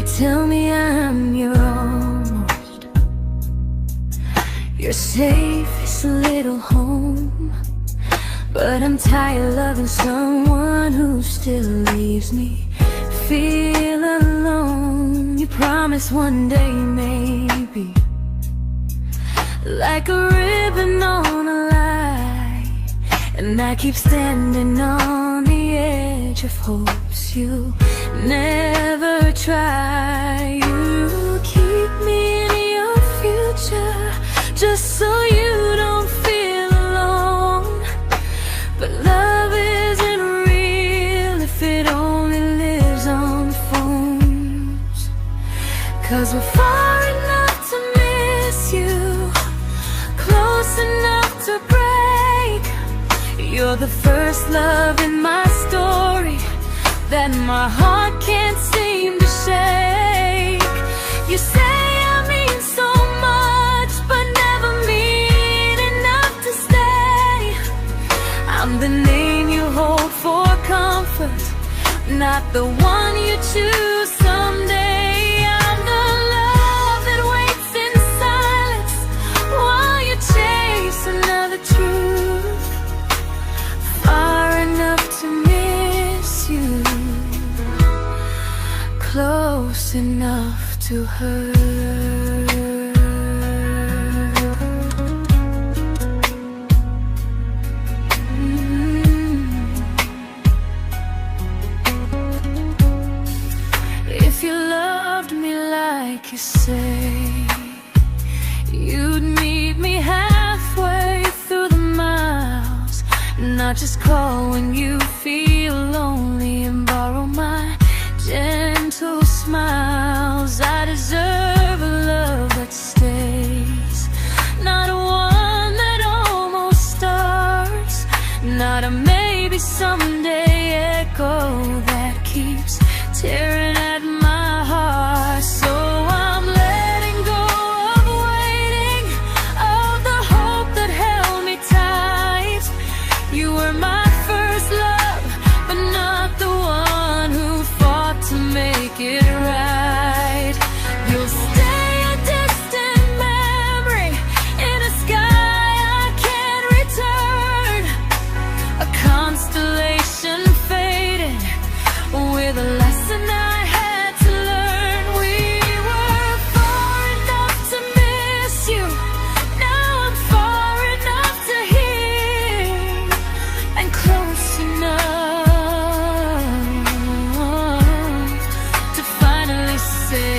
tell me I'm your almost, your safest little home. But I'm tired loving someone who still leaves me feel alone. You promise one day maybe, like a ribbon on a line, and I keep standing on the edge of hopes you never try. You keep me in your future just so you don't feel alone. But love isn't real if it only lives on phones. 'Cause we're far enough to miss you, close enough to break. You're the first love in my story that my heart can't seem to shake. You say I mean so much, but never mean enough to stay. I'm the name you hold for comfort, not the one you choose someday. I'm the love that waits in silence while you chase another truth. Far enough to miss you, close enough to hurt. If you loved me like you say, you'd meet me halfway through the miles, not just call when you feel lonely and borrow my gentle smiles. I deserve a love that stays, not a one that almost starts, not a maybe someday echo that keeps tearing at my heart. So I'm letting go of waiting, of the hope that held me tight. You were my first love, but not the one who fought to make it right. You'll stay a distant memory in a sky I can't return, a constellation faded with a lesson I had to learn. We were far enough to miss you, now I'm far enough to hear, and close enough to finally say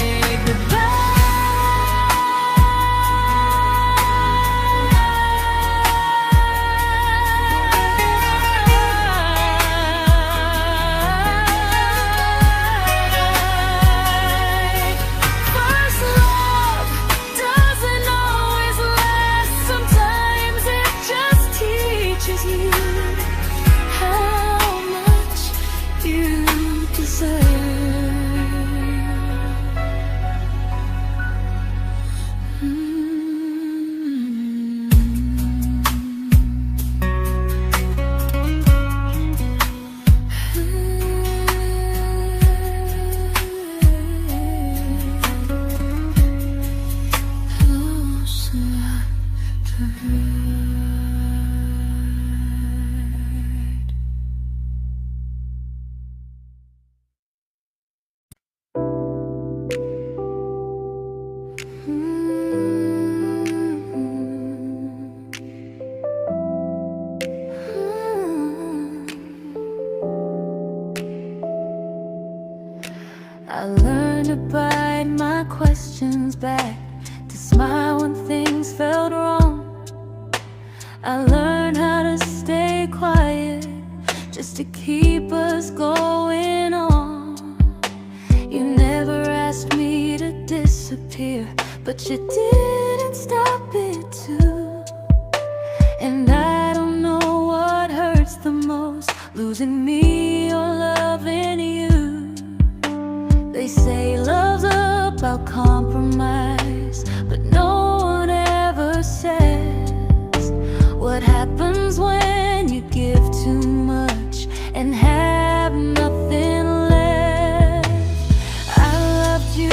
goodbye. First love doesn't always last, sometimes it just teaches you how much you deserve. Close enough to hurt. I learned to bite my questions back, to smile when things felt wrong. I learned how to stay quiet just to keep us going on. You never asked me to disappear, but you didn't stop it too. And I don't know what hurts the most, losing me or loving you. They say love's about compromise, but no one ever says what happens when you give too much and have nothing left. I loved you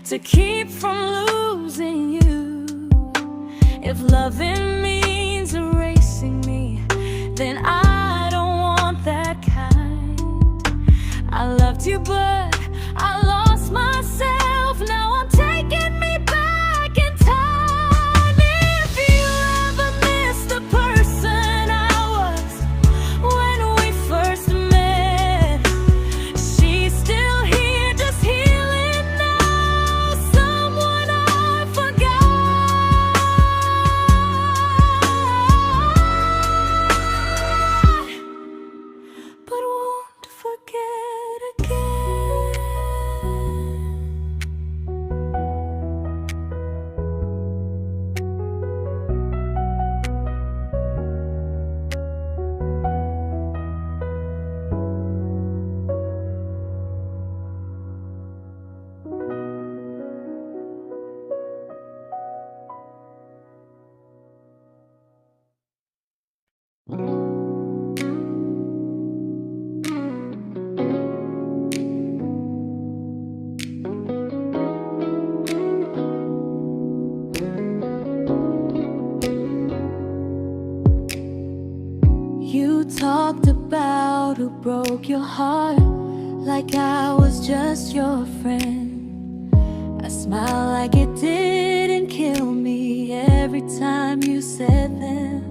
to keep from losing you. If loving means erasing me, then I don't want that kind. I loved you, but I lost myself. Now I'm taking me back in time. If you ever miss the person I was when we first met, she's still here, just healing now. Someone I forgot, but won't forget again. You talked about who broke your heart, like I was just your friend. I smiled like it didn't kill me every time you said them.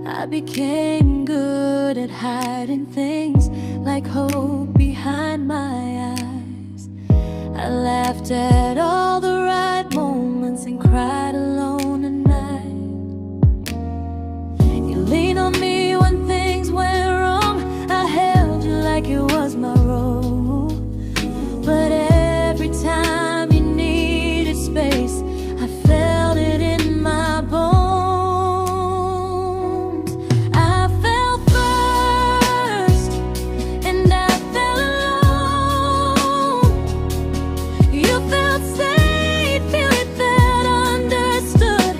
I became good at hiding things like hope behind my eyes. I laughed at all the right moments and cried alone at night. You leaned on me when things went wrong. I held you like it was my role. But every time you needed space, I felt it in my bones. I fell first, and I fell alone. You felt safe, you felt understood.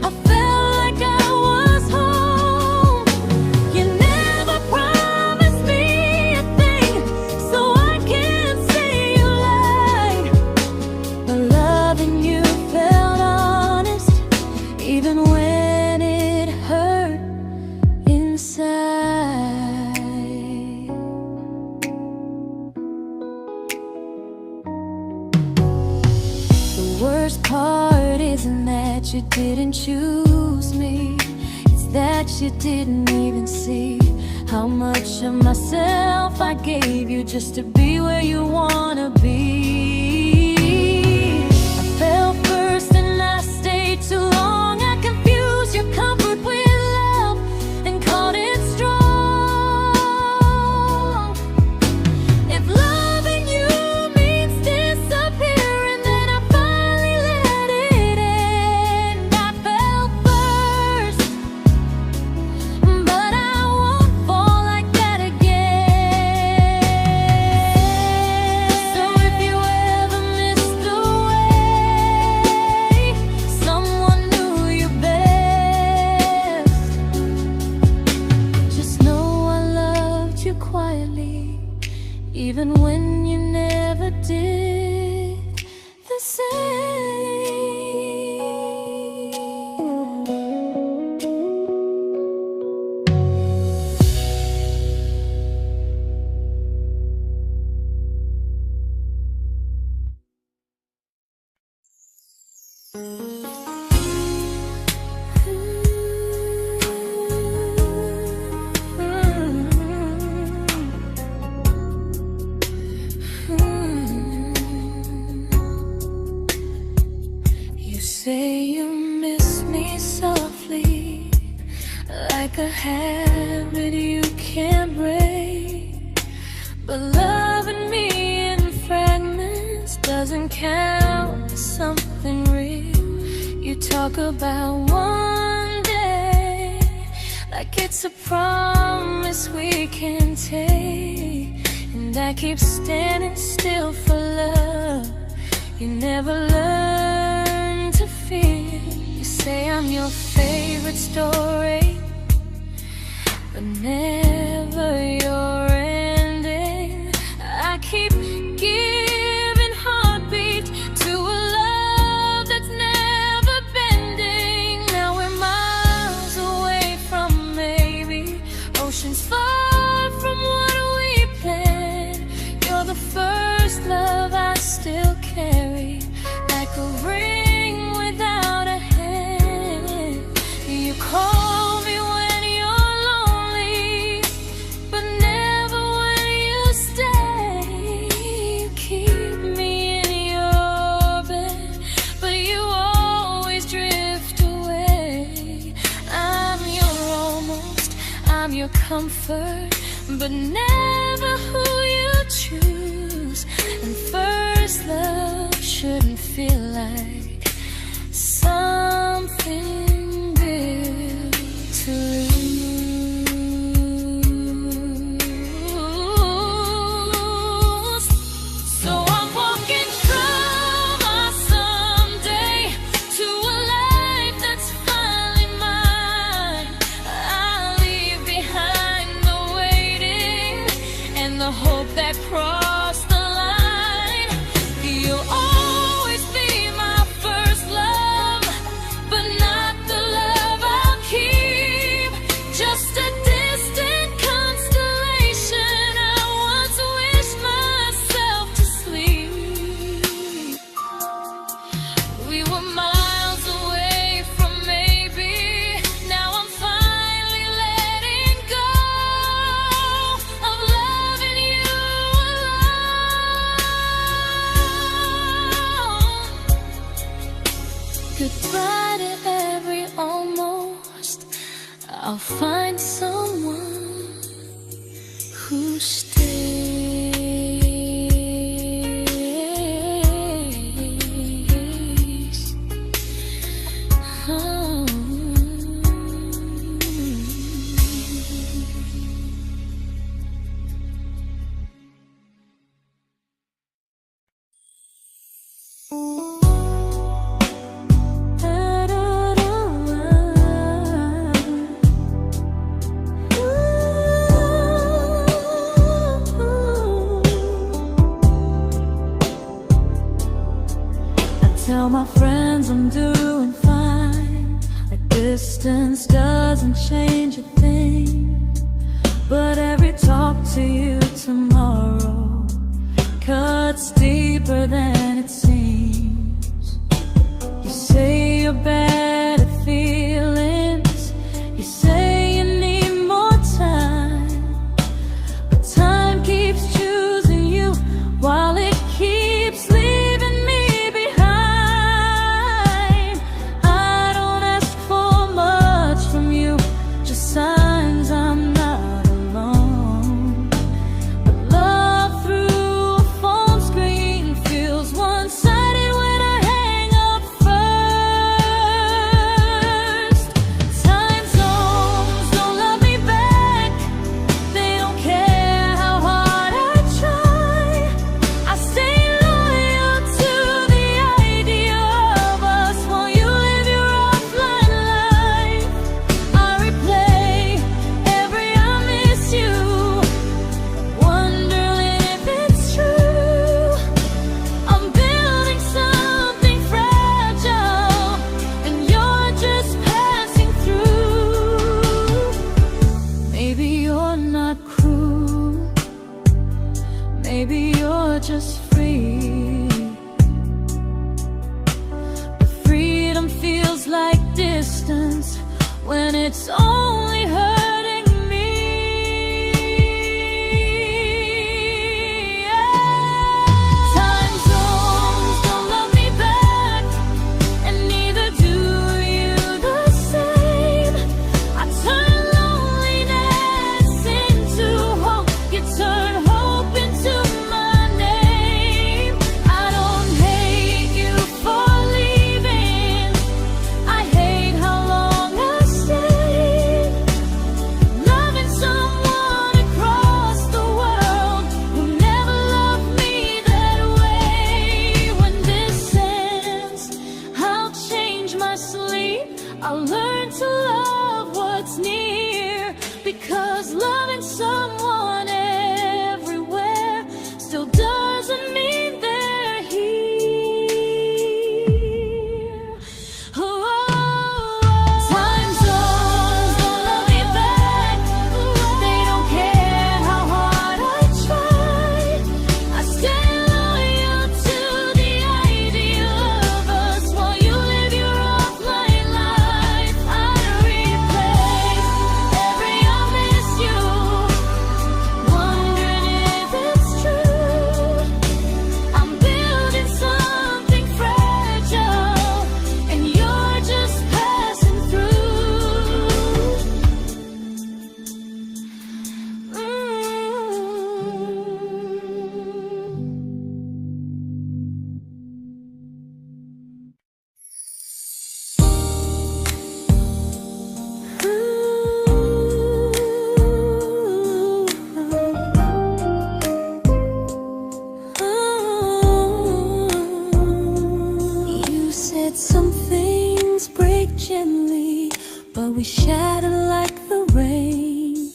I felt like I was home. You never promised me a thing, so I can't say you lied. But loving you felt honest, even when it hurt inside. The worst part isn't that you didn't choose me, it's that you didn't even see how much of myself I gave you just to be where you wanna be. I fell first and I stayed too long. I confused your comfort with love and called it strong. If loving you means disappearing, then I finally let it end. I fell first, but I won't fall like that again. So if you ever missed the way someone knew you best, just know I loved you quietly, even when you never did the same. You say you miss me softly, like a habit you can't break. But loving me in fragments doesn't count as something real. You talk about one day like it's a promise we can take, and I keep standing still for love. You never learn to feel. You say I'm your favorite story, but never your ending. I keep giving heart a ring without a hand. You call me when you're lonely, but never when you stay. You keep me in your bed, but you always drift away. I'm your almost, I'm your comfort, but never who you choose. And first love shouldn't feel like something built to lose. So I'm walking from our someday to a life that's finally mine. I'll leave behind the waiting and the hope that crossed the line. You'll always be my first love, but not the love I'll keep. Just a distant constellation I once wished myself to sleep. We were miles away from maybe. Now I'm finally letting go of loving you alone. Goodbye to every almost. I'll find someone who stays. Oh. Tell my friends I'm doing fine, like distance doesn't change a thing. But every talk to you tomorrow cuts deeper than it seems. You say you're bad at feelings, you say you need more time, but time keeps choosing you while it keeps leaving me behind. I don't ask for much from you, just signs I'm not alone. But love through a phone screen feels one-sided when I hang up first. Time zones don't love me back, they don't care how hard I try. I stay loyal to the idea of us while you live your offline life. I replay every I miss you, wondering if it's true. I'm building something fragile, and you're just passing through. Maybe you're not cruel, maybe you're just free. But freedom feels like distance when it's only hurting me. Time zones don't love me back, and neither do you the same. I turn loneliness into hope, you turn hope into my name. I don't hate you for leaving, I hate how long I stayed. we shattered like the rain,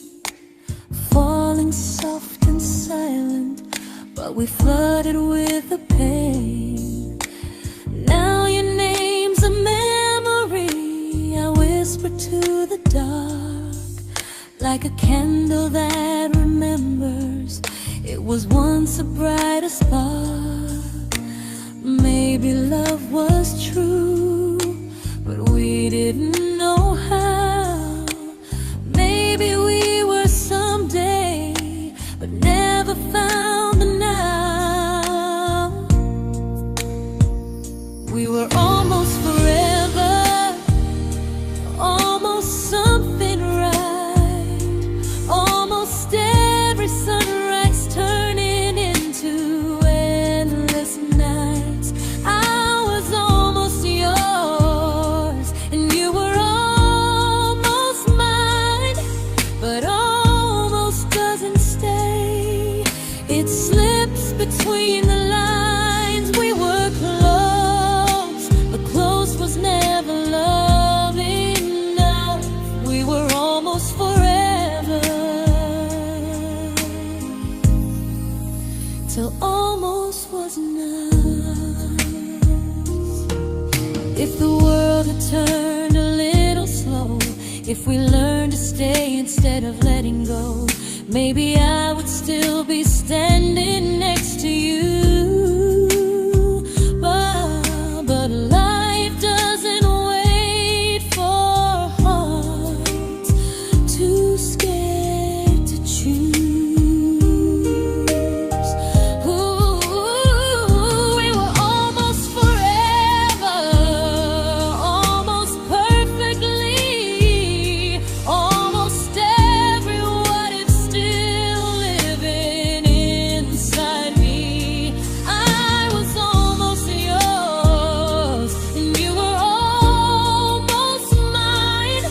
falling soft and silent, but we flooded with the pain. Now your name's a memory I whisper to the dark, like a candle that remembers it was once a brighter spark. Maybe love was true, but we didn't know how. Maybe we were someday, but never found the now. We were almost forever, almost something right, almost every sunrise turning into endless nights. I was almost yours, and you were almost mine, but almost doesn't stay. It slips between the lines. We were close, but close was never love enough. We were almost forever, till almost was enough. If the world had turned a little slow, if we learned to stay instead of letting go, maybe I would still be standing next to you. But life doesn't wait for hearts too scared to choose. Ooh, we were almost forever, almost perfectly, almost every what if still living inside me. I was almost yours, and you were almost mine,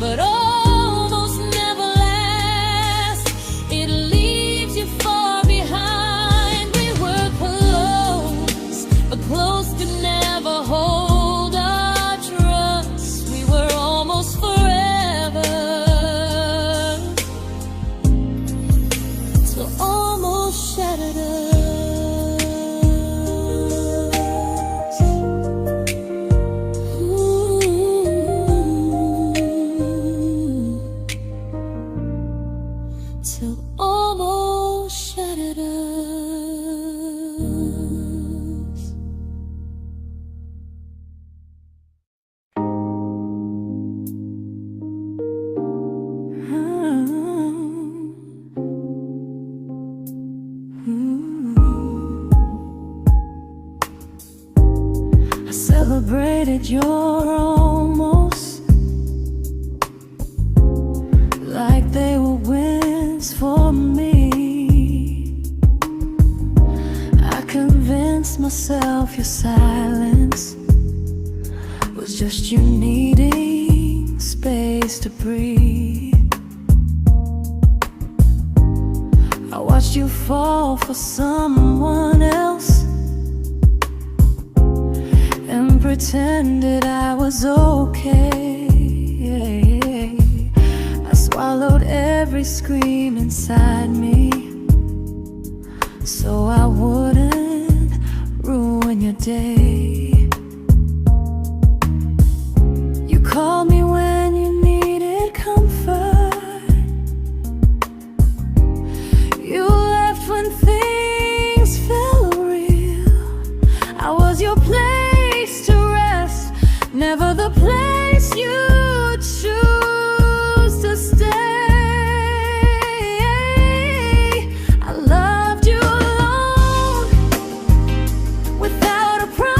but almost never lasts. It leaves you far behind. We were close, but close could never hold our trust. We were almost forever, till almost shattered us. Ooh, till almost shattered us. I celebrated your almost like they were wins for me. I convinced myself your silence was just you needing space to breathe. I watched you fall for someone else and pretended I was okay. I swallowed every scream inside me so I wouldn't ruin your day. You called me when you needed comfort. You left when things felt real. I was your place to rest, never the place you choose to stay. I loved you alone, without a promise.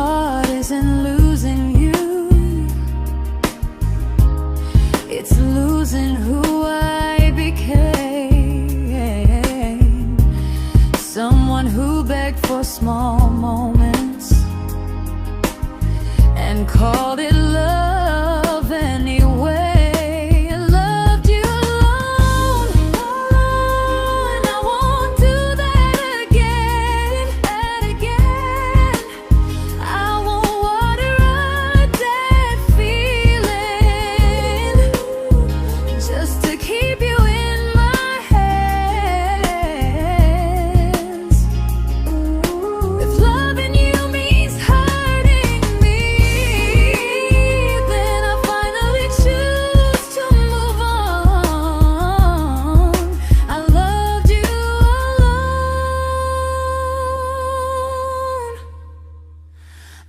heart isn't losing you, it's losing who I became. Someone who begged for small moments and called it love anyway. Loved you alone, and I won't do that again and again. I won't water a dead feeling just to keep you in my hands. If loving you means hurting me, then I finally choose to move on. I loved you alone,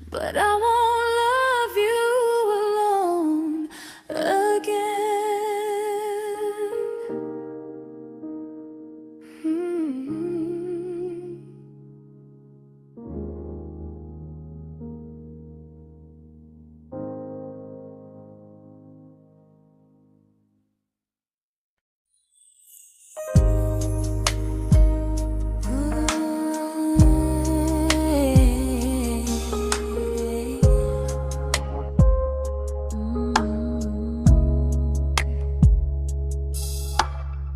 but I won't love you alone again.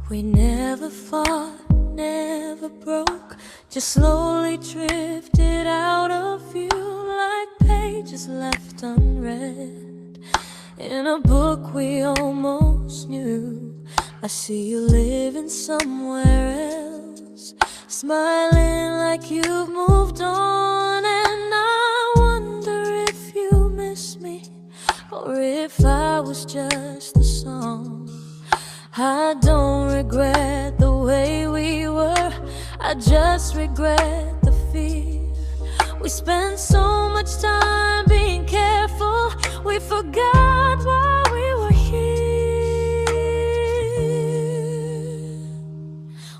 We never fought, never broke, just slowly drifted out of view like pages left unread in a book we almost knew. I see you living somewhere else, smiling like you've moved on, and I wonder if you miss me or if I was just a song. I don't regret the way we were, I just regret the fear. We spent so much time being careful, we forgot why we were here.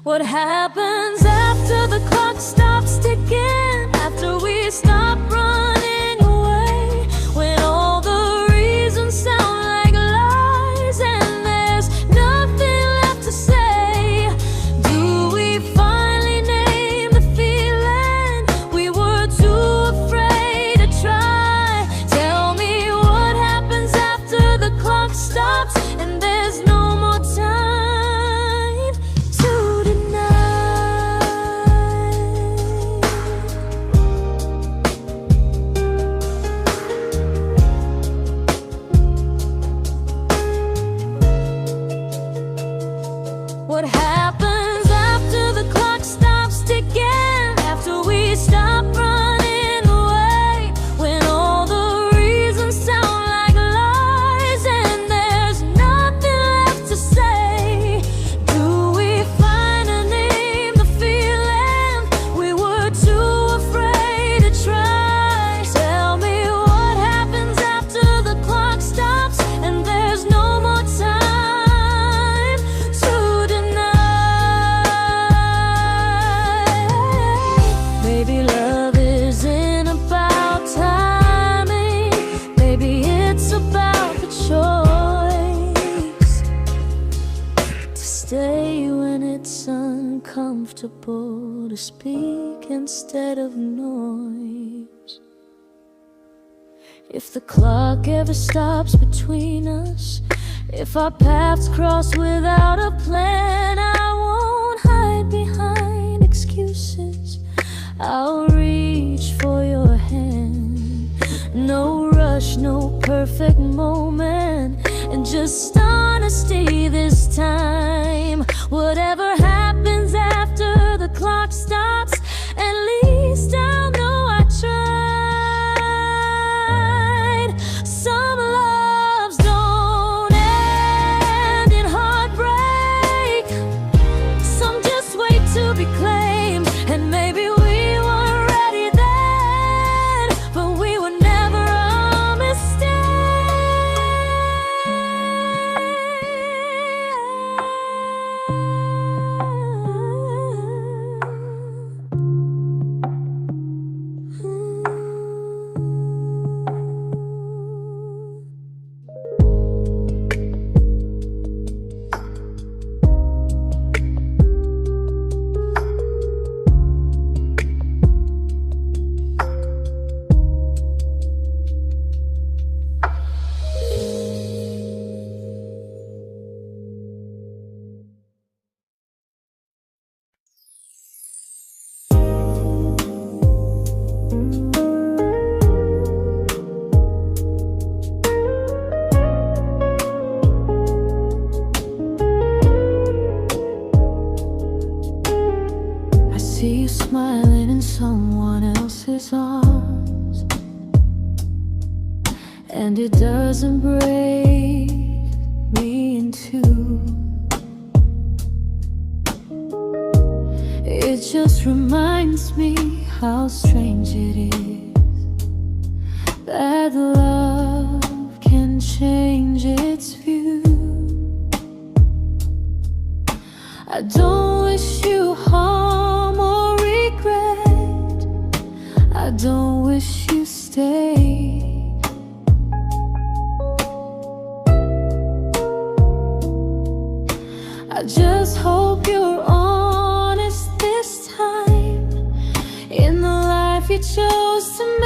What happens after the clock stops ticking, after we stop running away, when all the reasons sound like lies and there's nothing left to say? Do we finally name the feeling we were too afraid to try? Tell me what happens after the clock stops and there's no more time to deny. What happens after the clock stops ticking, after we stop running away, when all the reasons sound like lies and there's nothing left to say? Do we finally name the feeling we were too afraid to try? Tell me what happens after the clock stops and there's no more time to deny. Maybe love isn't about timing, maybe it's about the choice to stay when it's uncomfortable, to speak instead of noise. If the clock ever stops between us, if our paths cross without a plan, I won't hide behind excuses, I'll reach for your hand. No rush, no perfect moment, and just honesty this time. Whatever happens after the clock stops, at least I'll know I tried. Some loves don't end in heartbreak, some just wait to be claimed, and maybe we weren't ready then, but we were never a mistake. and it doesn't break me in two. It just reminds me how strange it is that love can change its view. I don't wish you harm or regret. I don't wish you stayed. I just hope you're honest this time in the life you chose to make.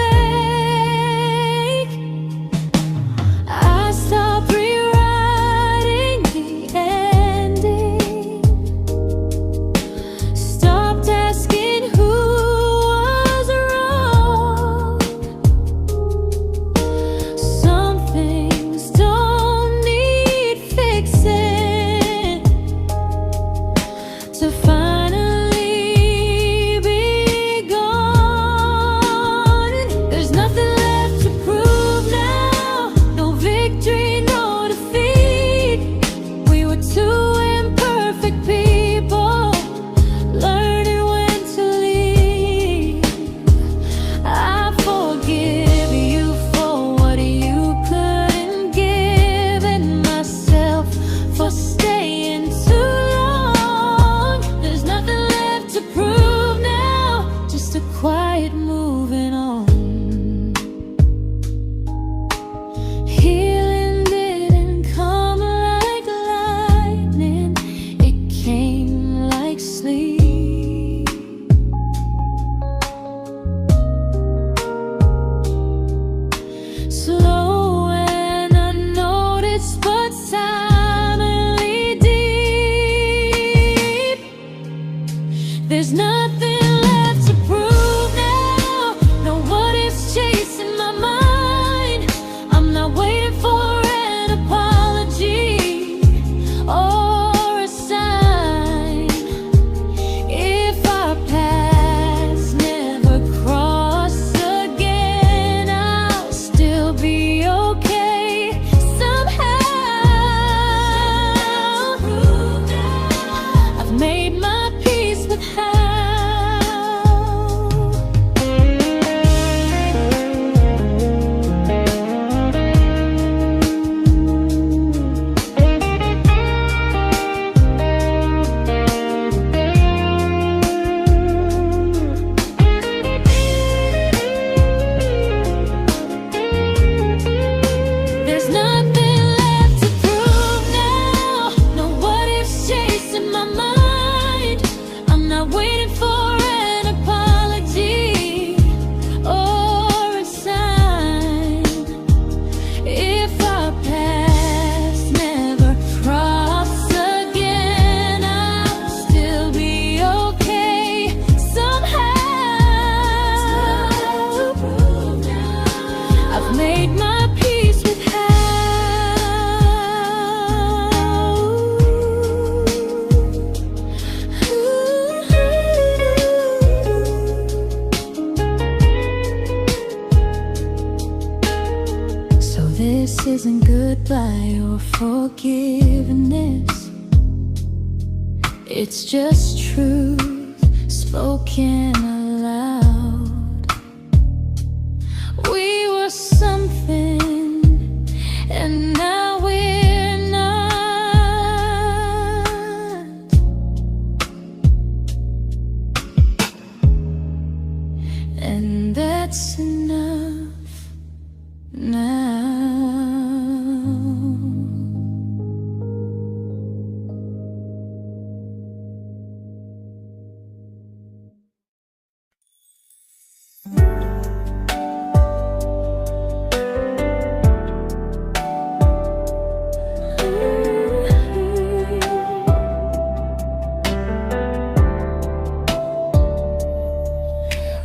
I stopped rewriting the ending, stopped asking who was wrong. Some things don't need fixing to finally be gone. There's nothing left to prove now, no victory, no defeat. We were two imperfect people, learning when to leave. I forgive you for what you couldn't give, and myself for staying too long. There's nothing left to prove now, just a quiet moving on. Healing didn't come like lightning, it came like sleep. Slow and unnoticed, but silently deep. There's nothing left to prove now, no what ifs chasing my mind. I'm not waiting for an apology or a sign. If our paths never cross again, I'll still be okay somehow. I've made my peace with how. There's nothing left to prove now, no what ifs chasing my mind. I'm not waiting for an apology or a sign. If our paths never cross again, I'll still be okay somehow. I've made my peace with how. So this isn't goodbye or forgiveness, it's just truth spoken aloud. We were something, and now we're not. And that's enough now.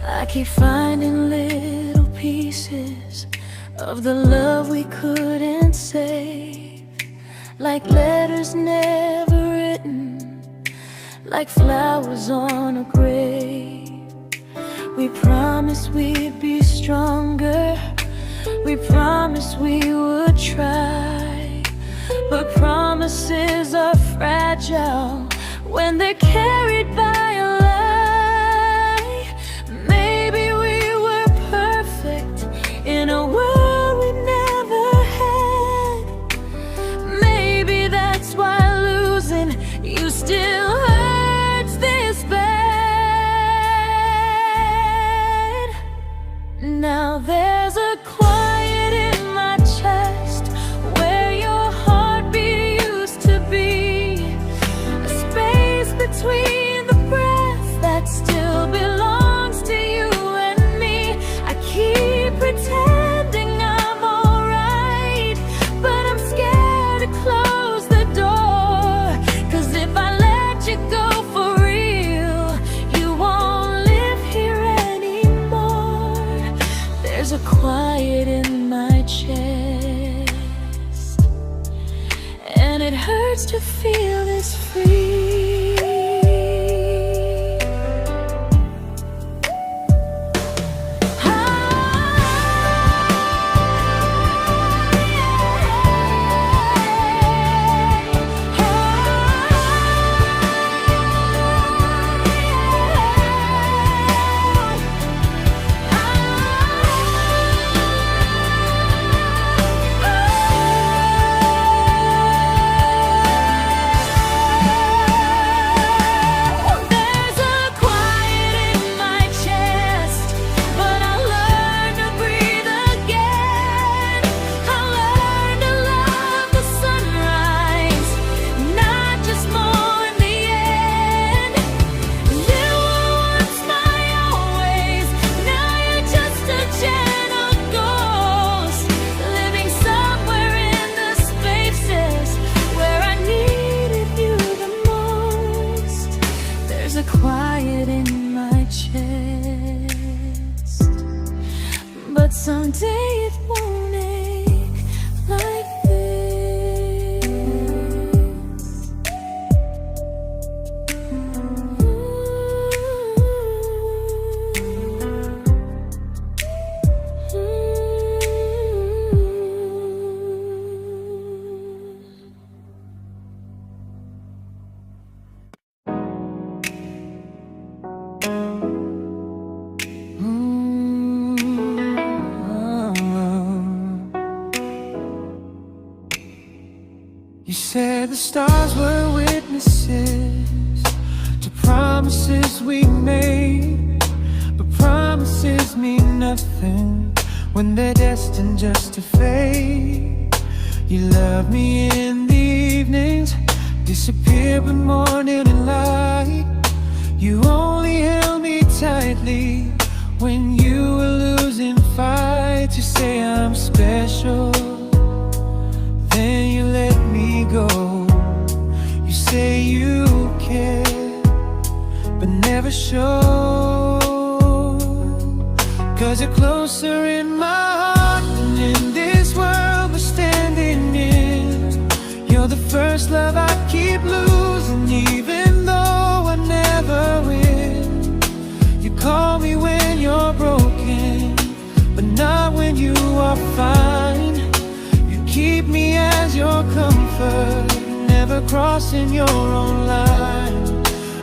I keep finding little pieces of the love we couldn't save, like letters never written, like flowers on a grave. We promised we'd be stronger, We promised we would try, but promises are fragile when they're carried by a lie. Maybe we were perfect in a world we never had. Maybe that's why losing you still hurts this bad. Now there's a quiet in my chest where your heartbeat used to be, a space between the breaths that still belongs to you and me. I keep pretending I'm alright, but I'm scared to close the door, 'cause if I let you go for real, you won't live here anymore. There's a quiet in my chest, and it hurts to feel this free. There's a quiet in my chest, but someday it won't ache like this. You said the stars were witnesses to promises we made, but promises mean nothing when they're destined just to fade. You love me in the evenings, disappear when morning and light. You only held me tightly when you were losing fights. You say I'm special, then you let me go. You say you care, but never show, 'cause you're closer in my heart than in this world we're standing in. You're the first love I keep losing, even though I never win. You call me when you're broken, but not when you are fine. Keep me as your comfort, never crossing your own line.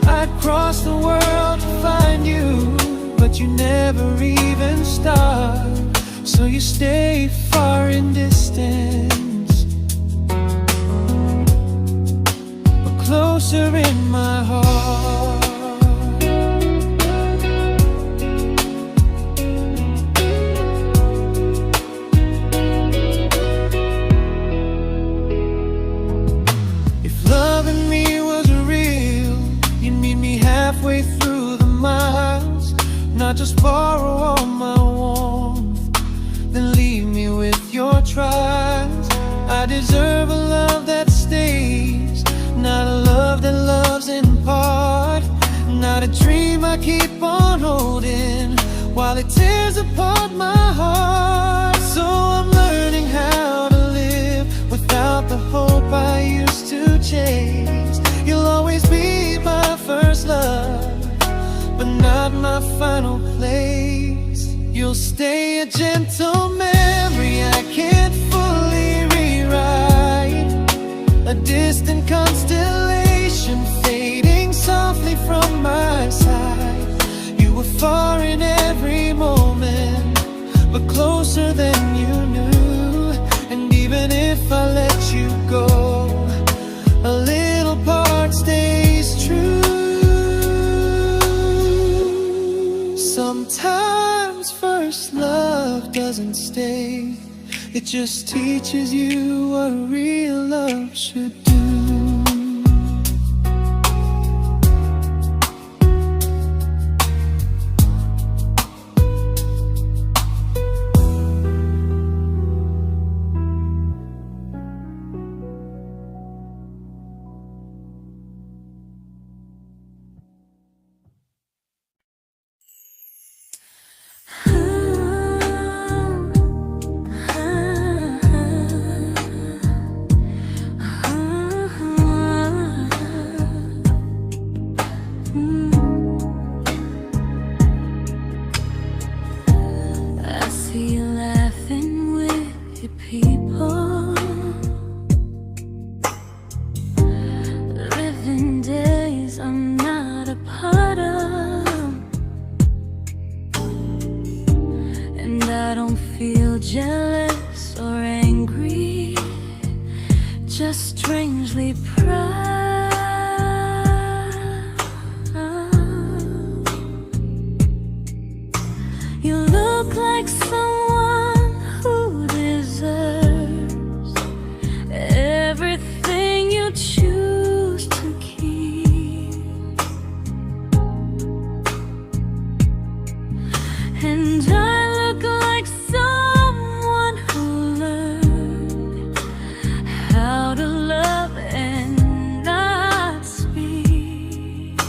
I'd cross the world to find you, but you never even start. So you stay far in distance, but closer in my heart. Halfway through the miles, not just borrow all my warmth, then leave me with your trials. I deserve a love that stays, not a love that loves in part, not a dream I keep on holding while it tears apart my heart. So I'm learning how to live without the hope I used to chase. You'll always be my first love, but not my final place. You'll stay a gentle memory It just teaches you what real love should do. Jealous or angry, just strangely proud. You look like someone who deserves everything you choose to keep. And I look like someone who learned how to love and not speak.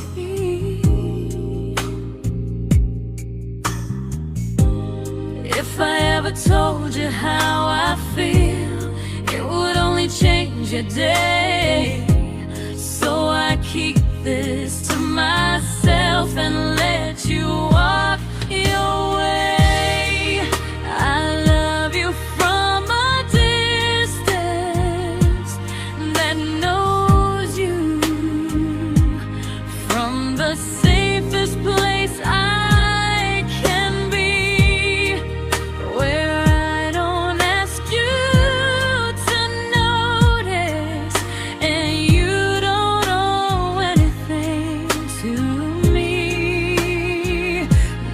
If I ever told you how I feel, it would only change your day. So I keep this to myself and let you walk your way. I love you from a distance that knows you, from the safest place I can be, where I don't ask you to notice and you don't owe anything to me.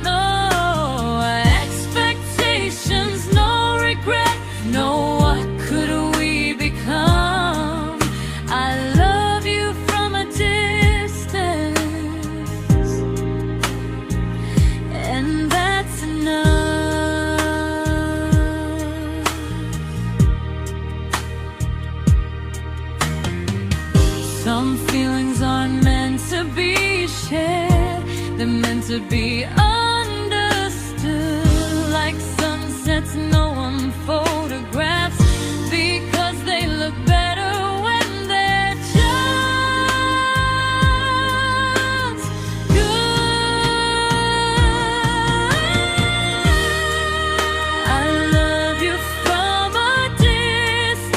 No expectations, no regret, no what could we become. I love you from a distance, and that's enough. Some feelings aren't meant to be shared, they're meant to be understood, like sunsets no one photographs, because they look better when they're just good. I love you from a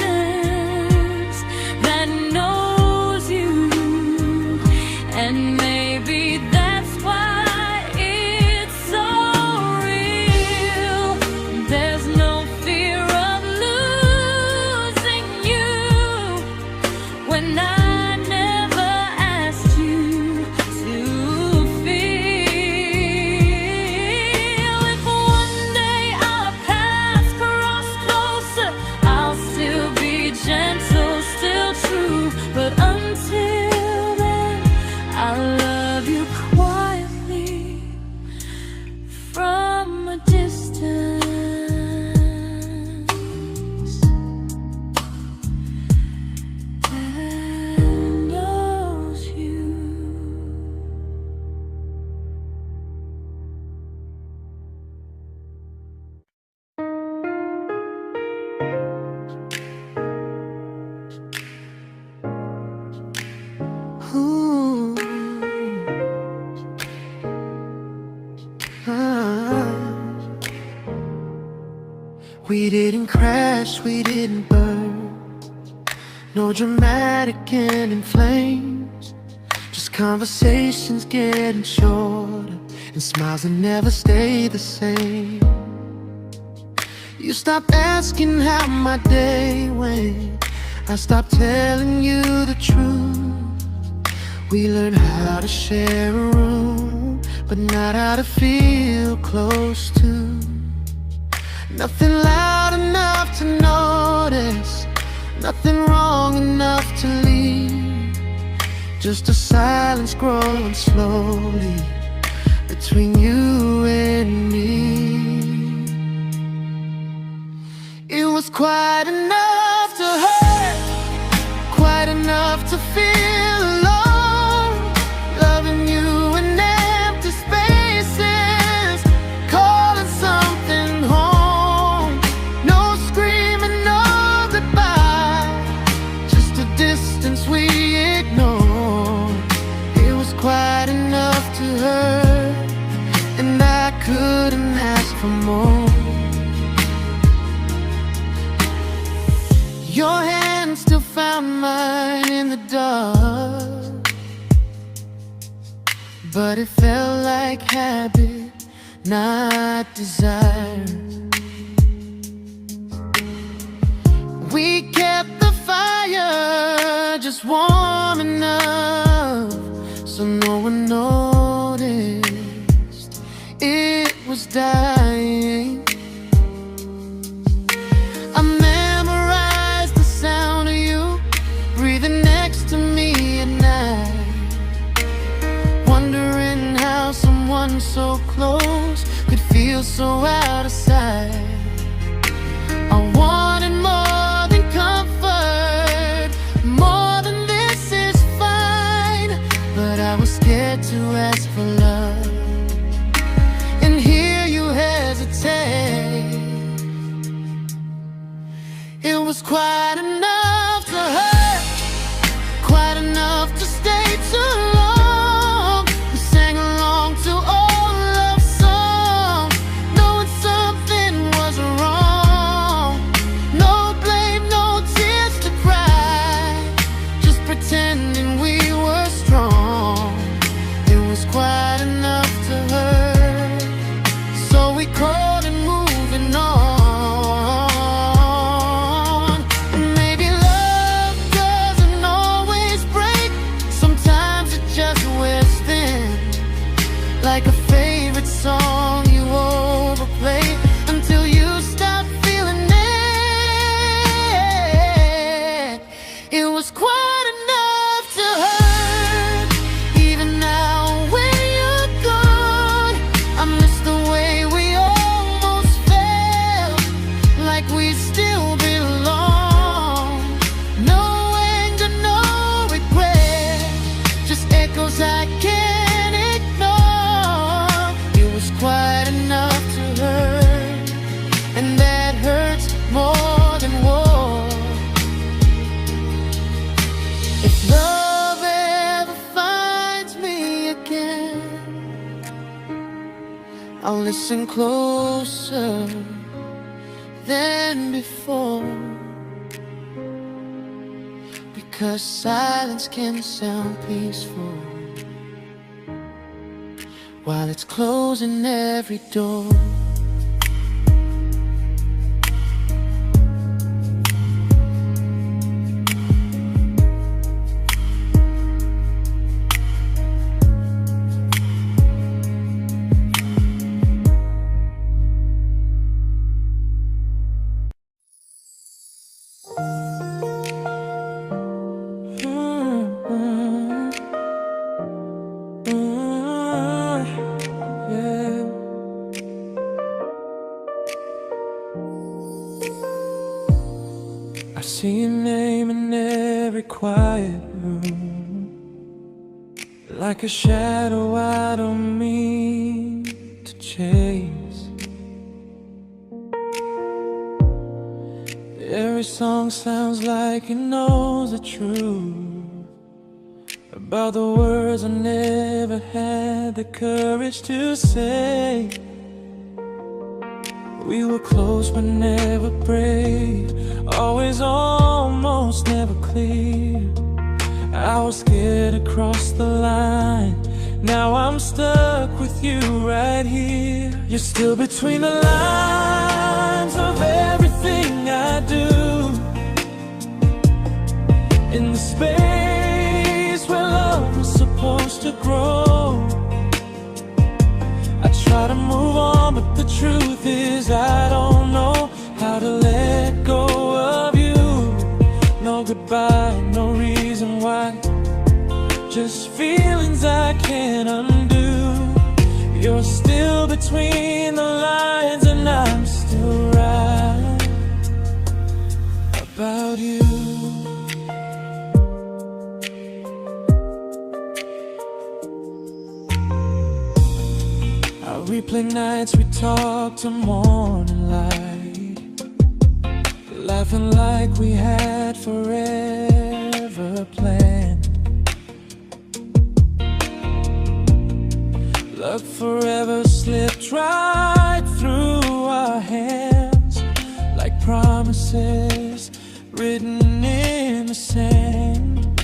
distance that knows you, and maybe that's why it's so real. There's no fear of losing you when I never asked you to feel. If one day our paths cross closer, I'll still be gentle, still true. But until then, I'll love you quietly from a distance that knows you. Ooh. Ah. We didn't crash, we didn't burn, no dramatic end in flames, just conversations getting shorter and smiles that never stay the same. You stopped asking how my day went, I stopped telling you the truth. We learned how to share a room, but not how to feel close to. Nothing loud enough to Nothing wrong enough to leave, just a silence growing slowly between you and me. It was quite enough to hurt, quite enough to feel alone, loving you in empty spaces, calling something home. No screaming, no goodbye, just a distance we ignored. It was quite enough to hurt, and I couldn't ask for more. Your hand still found mine in the dark, but it felt like habit, not desire. We kept the fire just warm enough so no one noticed it was dying. I memorized the sound of you breathing next to me at night, wondering how someone so close could feel so out of sight. I wanted more than comfort, more than this is fine, but I was scared to ask for love, and here you hesitate. It was quite enough to hurt, quite enough to stay too long. We sang along to old love songs, knowing something was wrong. No blame, no tears to cry, just pretending we were strong. It was quite enough to hurt, so we called and moving on. Maybe love doesn't always break, sometimes it just wears thin, like a favorite song you overplay until you stop feeling it. It was quite enough to hurt, even now when you're gone. I miss the way we almost felt, like we still belong. No anger, no regret, just echoes I can't ignore. It was quite enough to hurt, and that hurts more than war. If love ever finds me again, I'll listen closer than before, because silence can sound peaceful while it's closing every door. I see your name in every quiet room, like a shadow I don't mean to chase. Every song sounds like it knows the truth about the words I never had the courage to say. We were close but never brave, always almost never clear. I was scared to cross the line, now I'm stuck with you right here. You're still between the lines of everything I do, in the space where love was supposed to grow. I try to move on, but the truth is I don't know how to let go of you. No about you. I replay nights we talk to morning light, laughing like we had forever planned. Luck forever slipped right through our hands, like promises written in the sand.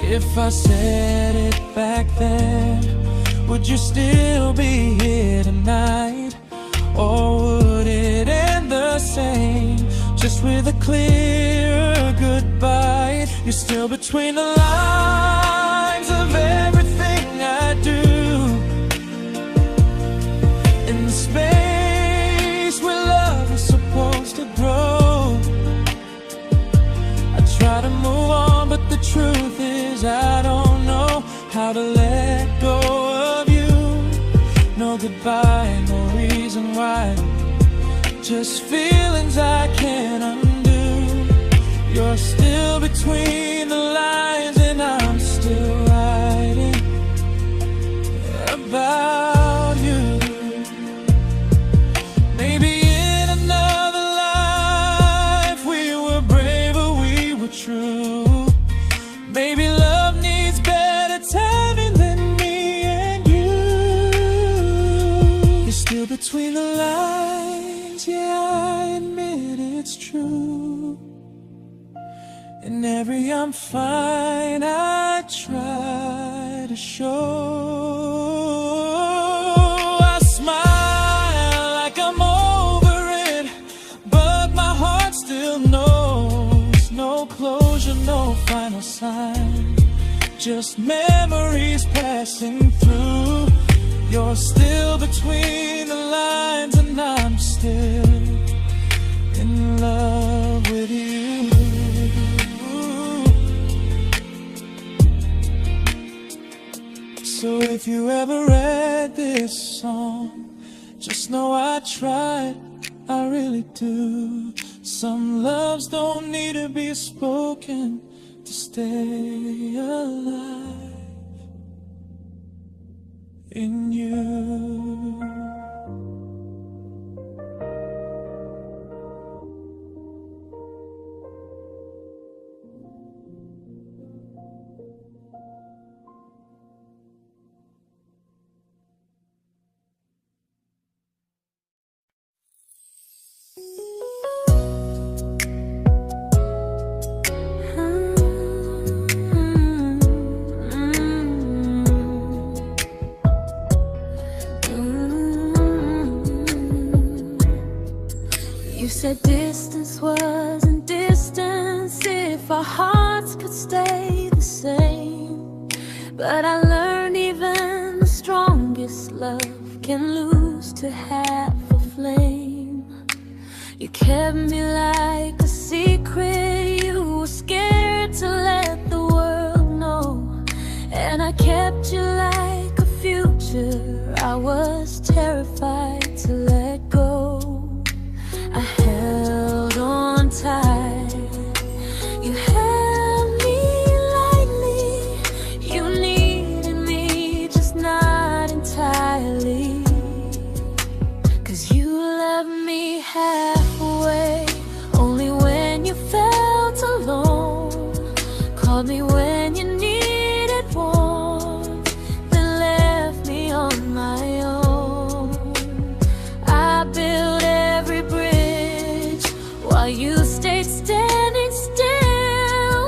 If I said it back then, would you still be here tonight? Or would it end the same, just with a clear goodbye? You're still between the lines of everything I do, in the space where love is supposed to grow. I try to move on, but the truth is I don't know how to let go of you. No goodbye, no reason why, just feelings I can't undo. You're still between the lines and I'm still writing about you. Maybe in another life we were braver, we were true. Maybe love needs better timing than me and you. You're still between the lines, yeah, I admit it's true. In every I'm fine I try to show. I smile like I'm over it, but my heart still knows. No closure, no final sign, just memories passing through. You're still between the lines and I'm still in love with you. So if you ever read this song, just know I tried, I really do. Some loves don't need to be spoken to stay alive in you. You said distance wasn't distance if our hearts could stay the same. But I learned even the strongest love can lose to half a flame. You kept me like a secret, you were scared to let the world know. And I kept you like a future, I was terrified to let go. I held on tight, you held me lightly. You needed me, just not entirely. 'Cause you loved me halfway, only when you felt alone. Called me when you needed warmth, then left me on my own. I built every bridge while you stayed standing still.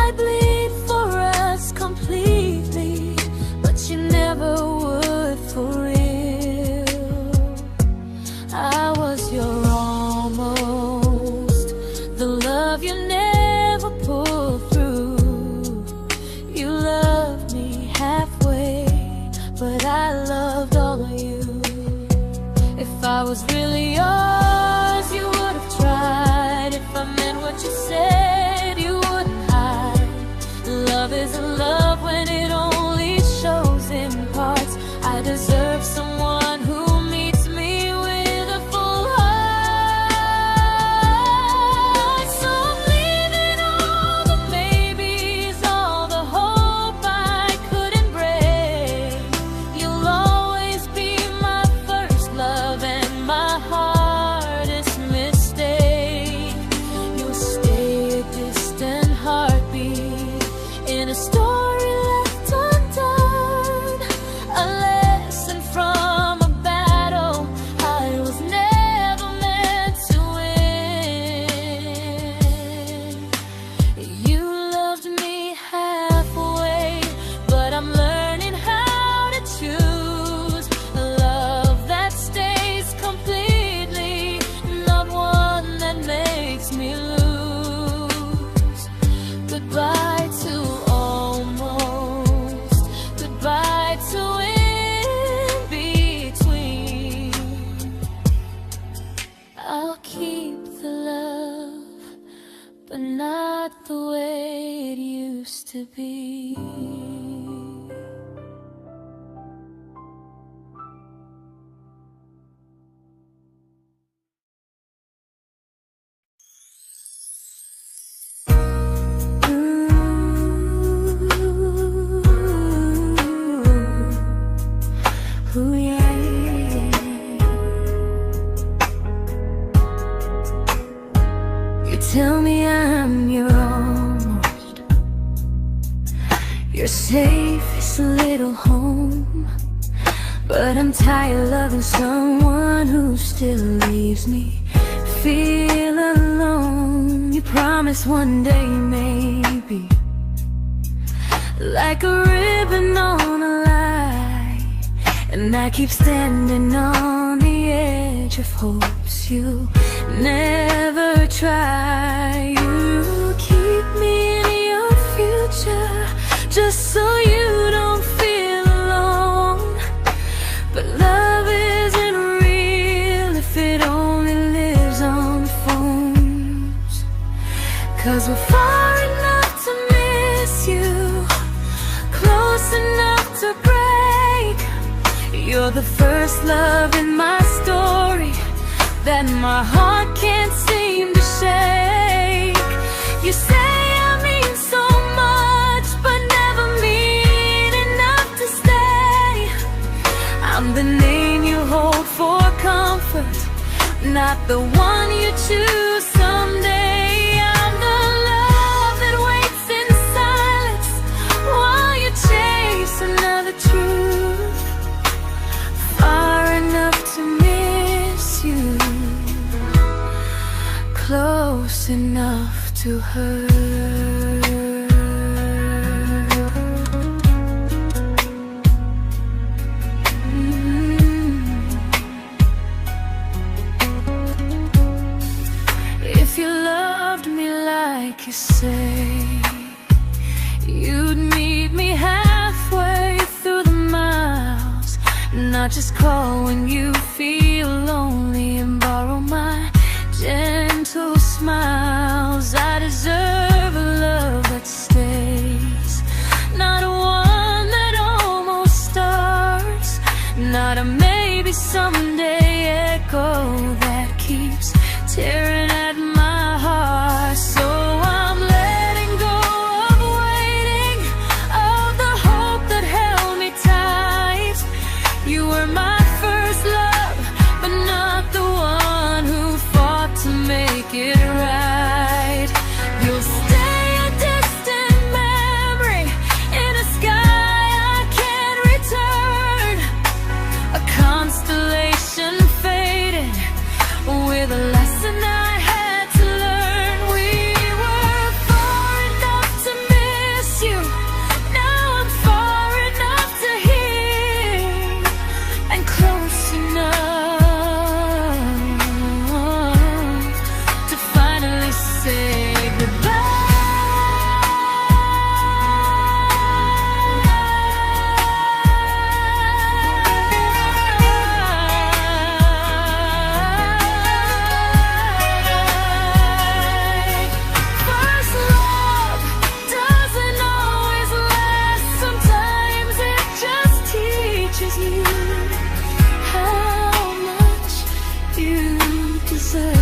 I bleed for us completely, but you never would for real. I was your almost, the love you never pulled through. You loved me halfway, but I loved all of you. If I was really yours, you would have tried. If I meant what you said, you wouldn't hide. Love isn't love when it only shows in parts. I deserve someone who meets me with a full heart. but not the way it used to be. Ooh, yeah, yeah. You tell me I'm your almost, your safest little home, but I'm tired loving someone who still leaves me feel alone. You promise one day maybe, like a ribbon on a line, and I keep standing on the edge of hopes you never try. You keep me in your future just so you don't feel alone. But love isn't real if it only lives on phones. 'Cause we're far enough to miss you, close enough to break. You're the first love in my story that my heart can't seem to shake. You say I mean so much, but never mean enough to stay. I'm the name you hold for comfort, not the one you choose someday. I'm the love that waits in silence while you chase another truth. Far enough to miss you, close enough to hurt. If you loved me like you say, you'd meet me halfway through the miles, not just call when you feel lonely and borrow my gentle smiles. I deserve a love that stays, not one that almost starts, not a maybe someday echo that keeps tearing at my heart. So I'm letting go of waiting, of the hope that held me tight. You were my first love, but not the one who fought to make it right. You'll stay a distant memory in a sky I can't return, a constellation faded with a lesson I had to learn. We were far enough to miss you, now I'm far enough to hear, and close enough to finally say goodbye. First love doesn't always last, sometimes it just teaches you how much you deserve.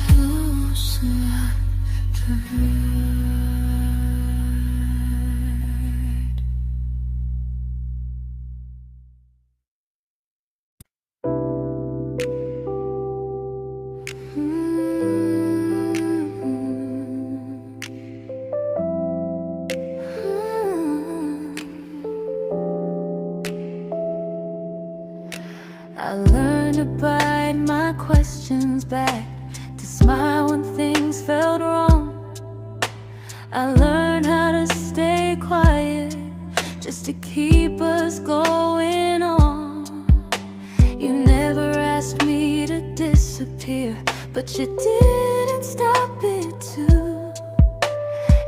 Close enough to hurt. I learned to bite my questions back, to smile when things felt wrong. I learned how to stay quiet just to keep us going on. You never asked me to disappear, but you didn't stop it too.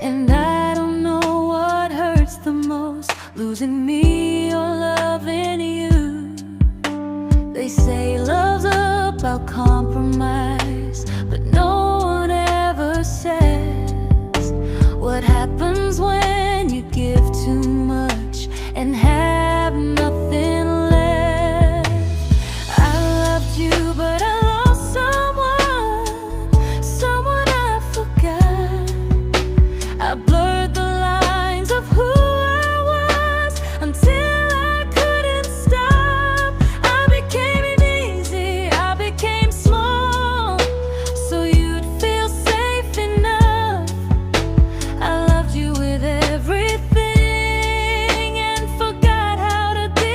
And I don't know what hurts the most, losing me or loving you. They say love's about compromise, but no one ever says what happens when you give too much and have nothing left. I loved you, but I lost someone I forgot. I blurred the lines of who I was until I couldn't stop. I became easy, I became small, so you'd feel safe enough. I loved you with everything and forgot how to be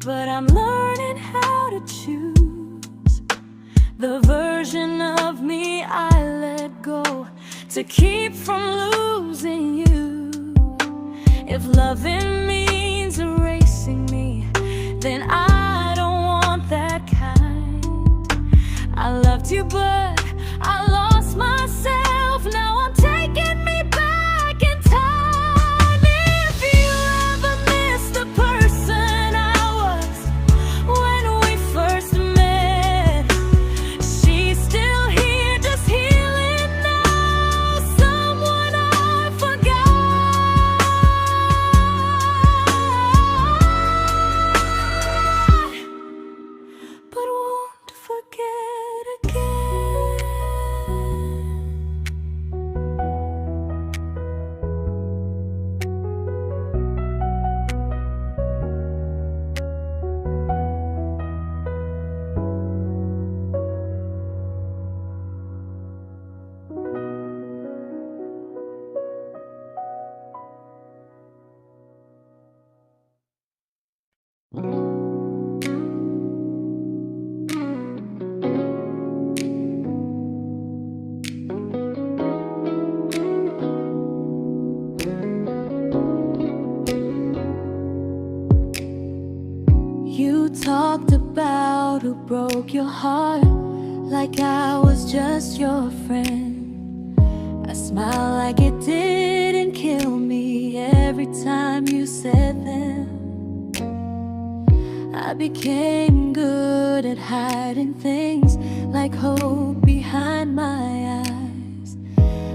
but I'm learning how to choose the version of me I let go to keep from losing you. If loving means erasing me, then I don't want that kind. I loved you, but I lost myself. Now I'm taking me back in time. If you ever miss the person I was when we first met, she's still here, just healing now. Someone I forgot, but won't forget again. You talked about who broke your heart, like I was just your friend. I smile like it didn't kill me every time you said them. I became good at hiding things like hope behind my eyes.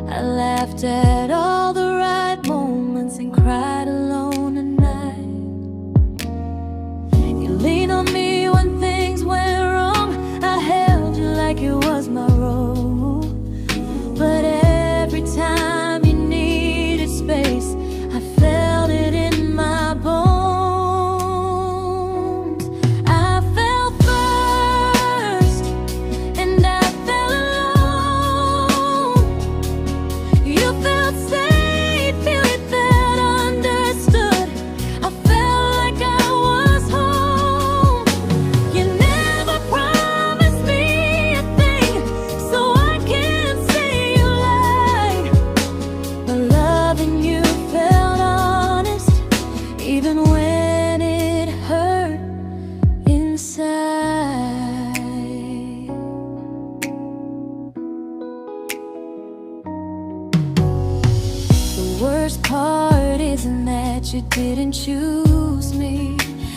I laughed at all the right moments and cried alone at night. You leaned on me when things went wrong. I held you like it was my role. But every time you needed space, I felt it in my bones. I fell first, and I fell alone. You felt safe. worst part isn't that you didn't choose me,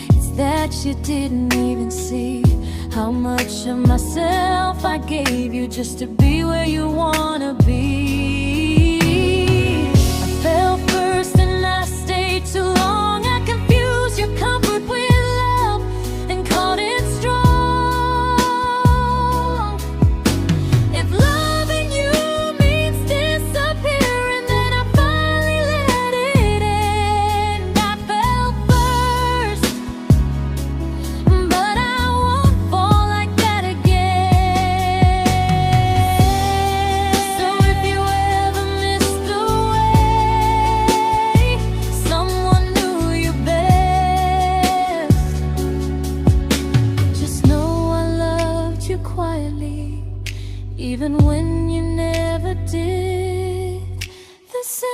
it's that you didn't even see how much of myself I gave you just to be where you wanna be. I fell first and I stayed too long. I confused your comfort with love and called it strong. If loving you means disappearing, then I finally let it end. I fell first, but I won't fall like that again. So if you ever missed the way someone knew you best, just know I loved you quietly, even when you never did the same.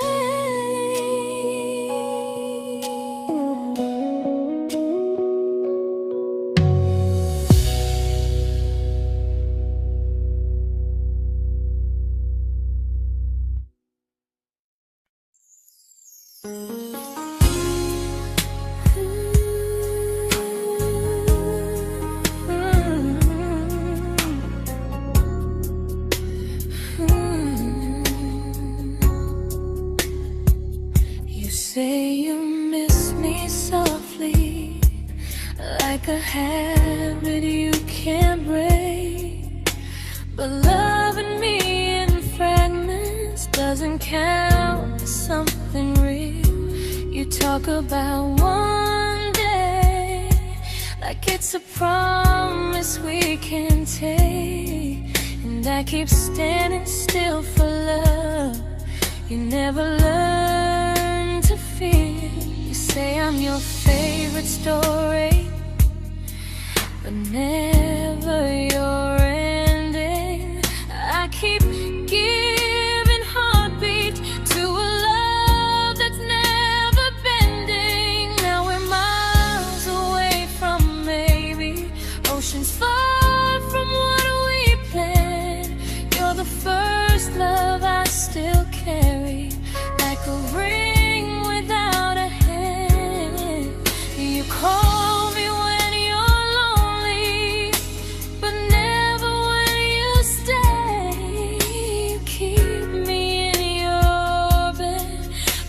You say you miss me softly, like a habit you can't break. But loving me in fragments doesn't count as something real. You talk about one day like it's a promise we can take, and I keep standing still for love. You never learn to feel. You say I'm your favorite story, but never your ending. I keep giving heartbeat to a love that's never bending. Now we're miles away from maybe oceans far from what we planned. You're the first love I still carry, like a ring without a hand. You call me when you're lonely, but never when you stay. You keep me in your bed,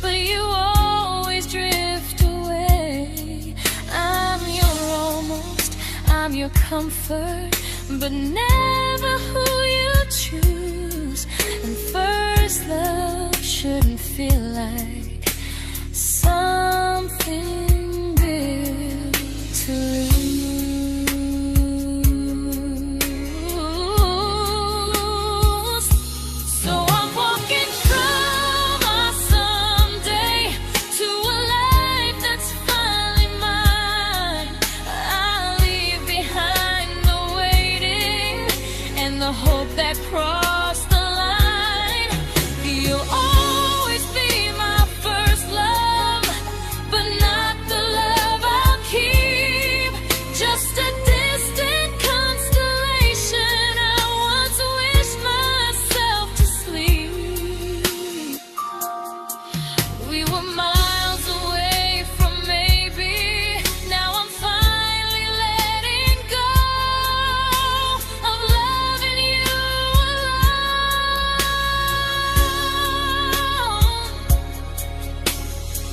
but you always drift away. I'm your almost, I'm your comfort, but never who you choose. And first love shouldn't feel like something built to lose. So I'm walking from my someday to a life that's finally mine. I'll leave behind the waiting and the hope that crossed the line. You'll always be my first love, but not the love I'll keep. Just a distant constellation I once wished myself to sleep. We were miles away from maybe. Now I'm finally letting go of loving you alone.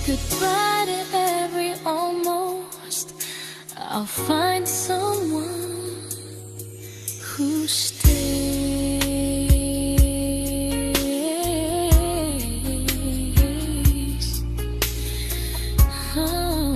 Goodbye to every almost. I'll find someone who stays. Oh.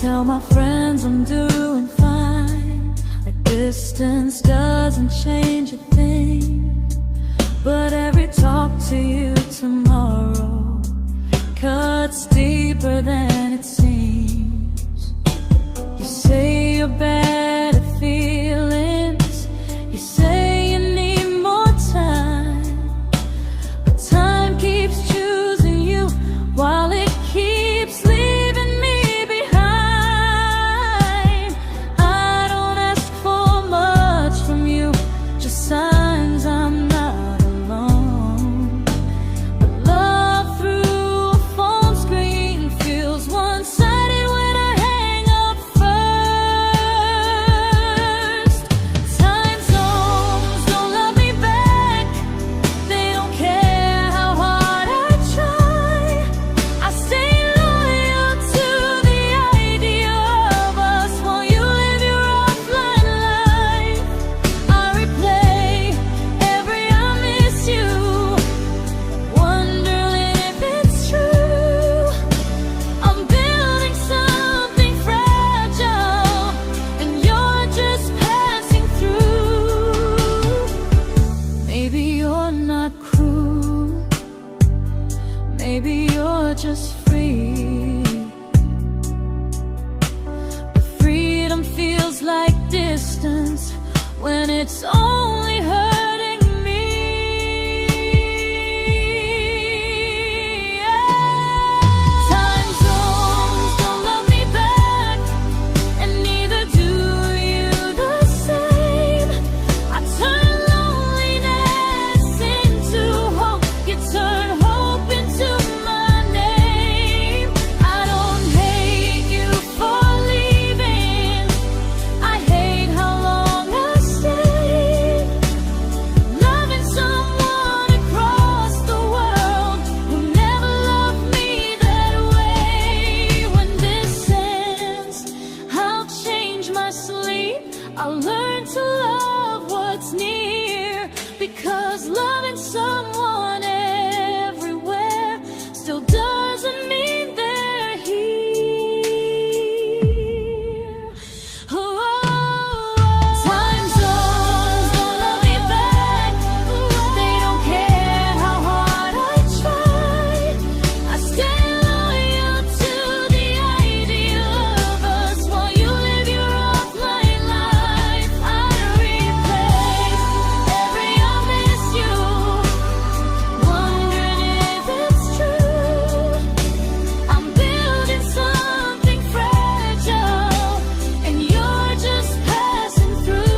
Tell my friends I'm doing fine, that distance doesn't change a thing. But every talk to you tomorrow cuts deeper than it seems. your better feelings. You say you need more time, but time keeps choosing you while it keeps leaving me behind. I don't ask for much from you, just signs I'm not alone. But love through a phone screen feels one-sided when I hang up first. Time zones don't love me back. They don't care how hard I try. I stay loyal to the idea of us while you live your offline life. I replay every I miss you, wondering if it's true. I'm building something fragile, and you're just passing through. Maybe you're not cruel, maybe you're just free. But freedom feels like distance when it's only hurting me. Time zones don't love me back, and neither do you the same. I turn loneliness into hope, you turn hope into my name. I don't hate you for leaving, I hate how long I stayed. Loving someone across the world who never loved me that way. When this ends, I'll change my sleep, I'll learn to love what's near, because loving someone everywhere still doesn't mean they're here. Time zones don't love me back. They don't care how hard I try. I stay loyal to the idea of us while you live your offline life. I replay every I miss you, wondering if it's true. I'm building something fragile, and you're just passing through.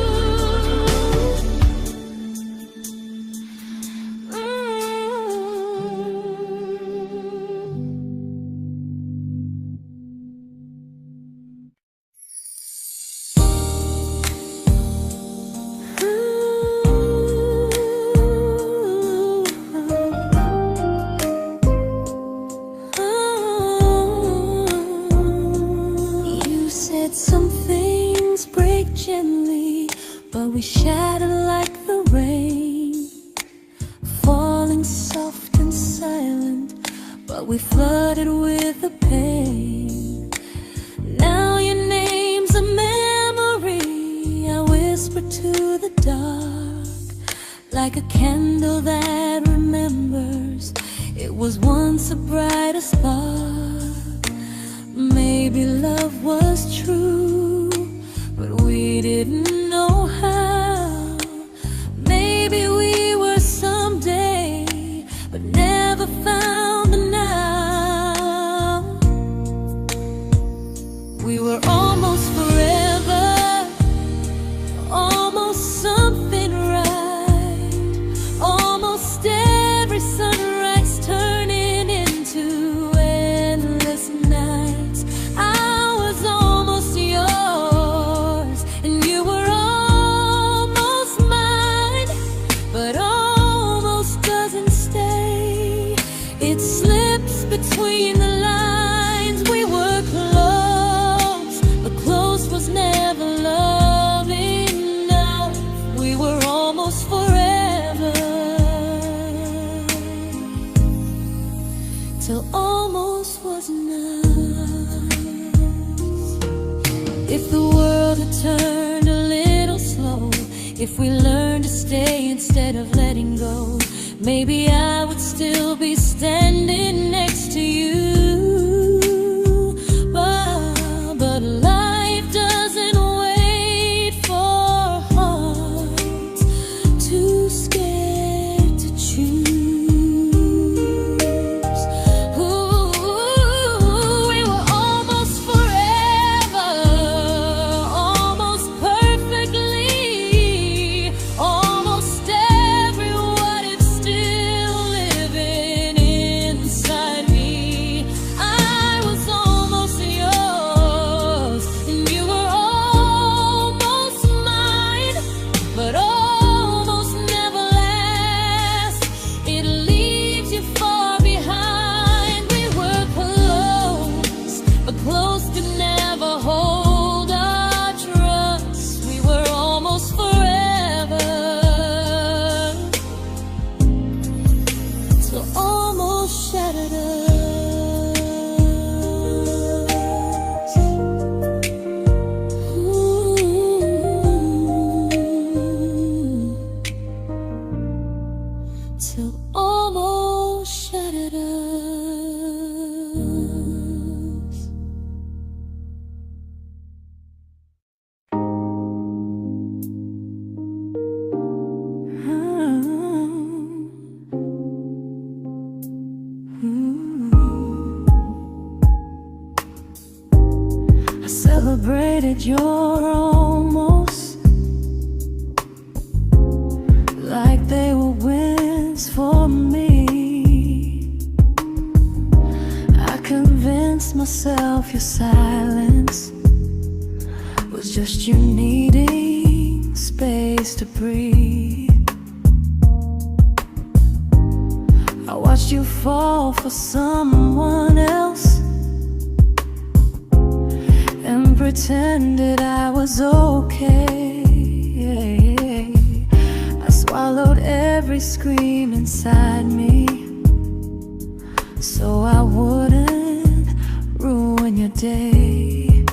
You said some things break gently, but we shatter like the rain, falling soft and silent, but we flooded with the pain. Now your name's a memory I whisper to the dark, like a candle that remembers it was once a brighter spark. Maybe love was true, but we didn't know how. Maybe we were someday, but never found the now. We were almost forever, almost something right, almost every sunrise turning into endless nights. I was almost yours, and you were almost mine, but almost doesn't stay. It slips between the lines. We were close, but close was never love enough. We were almost forever, till almost was enough. If the world had turned a little slow, if we learned to stay instead of letting go, maybe I would still be standing next to you. But life doesn't wait. celebrated your almost like they were wins for me. I convinced myself your silence was just you needing space to breathe. I watched you fall for someone else and pretended I was okay. I swallowed every scream inside me so I wouldn't ruin your day.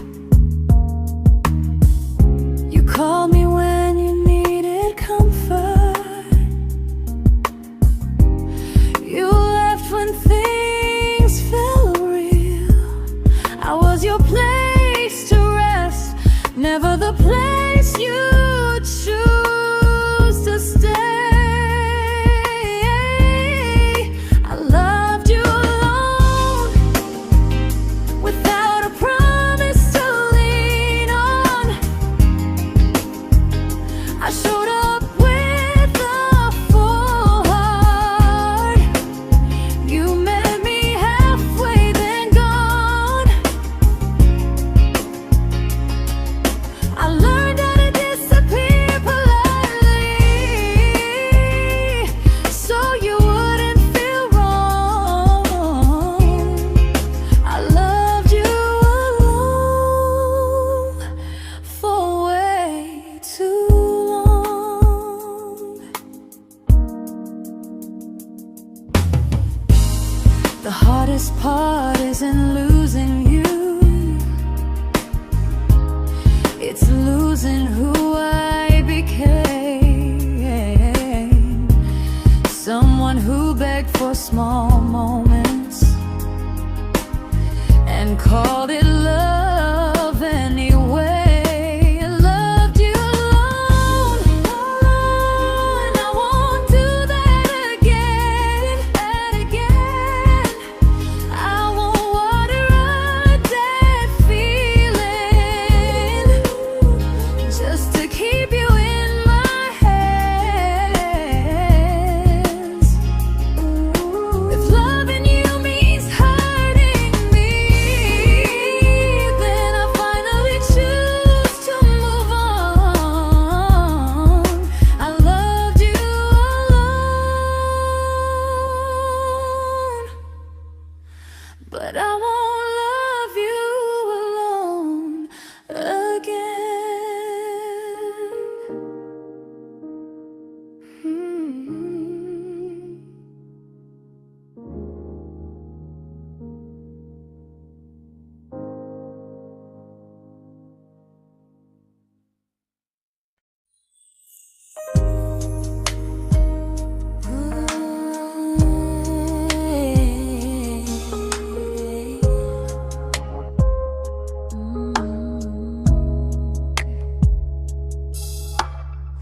You called me when you needed comfort. You left when things felt real. I was your place to rest, never the place you choose to stay. I loved you alone, without a promise to lean on. I showed up with a full heart. You met me halfway, then gone. I learned how to disappear politely, so you wouldn't feel wrong. I loved you alone for way too long. The hardest part isn't losing you, it's losing who I became. Someone who begged for small moments and called it love anyway. I loved you alone, and I won't do that again. I won't water a dead feeling just to keep you in my hands. If loving you means hurting me, then I finally choose to move on. I loved you alone, but I won't love you alone again.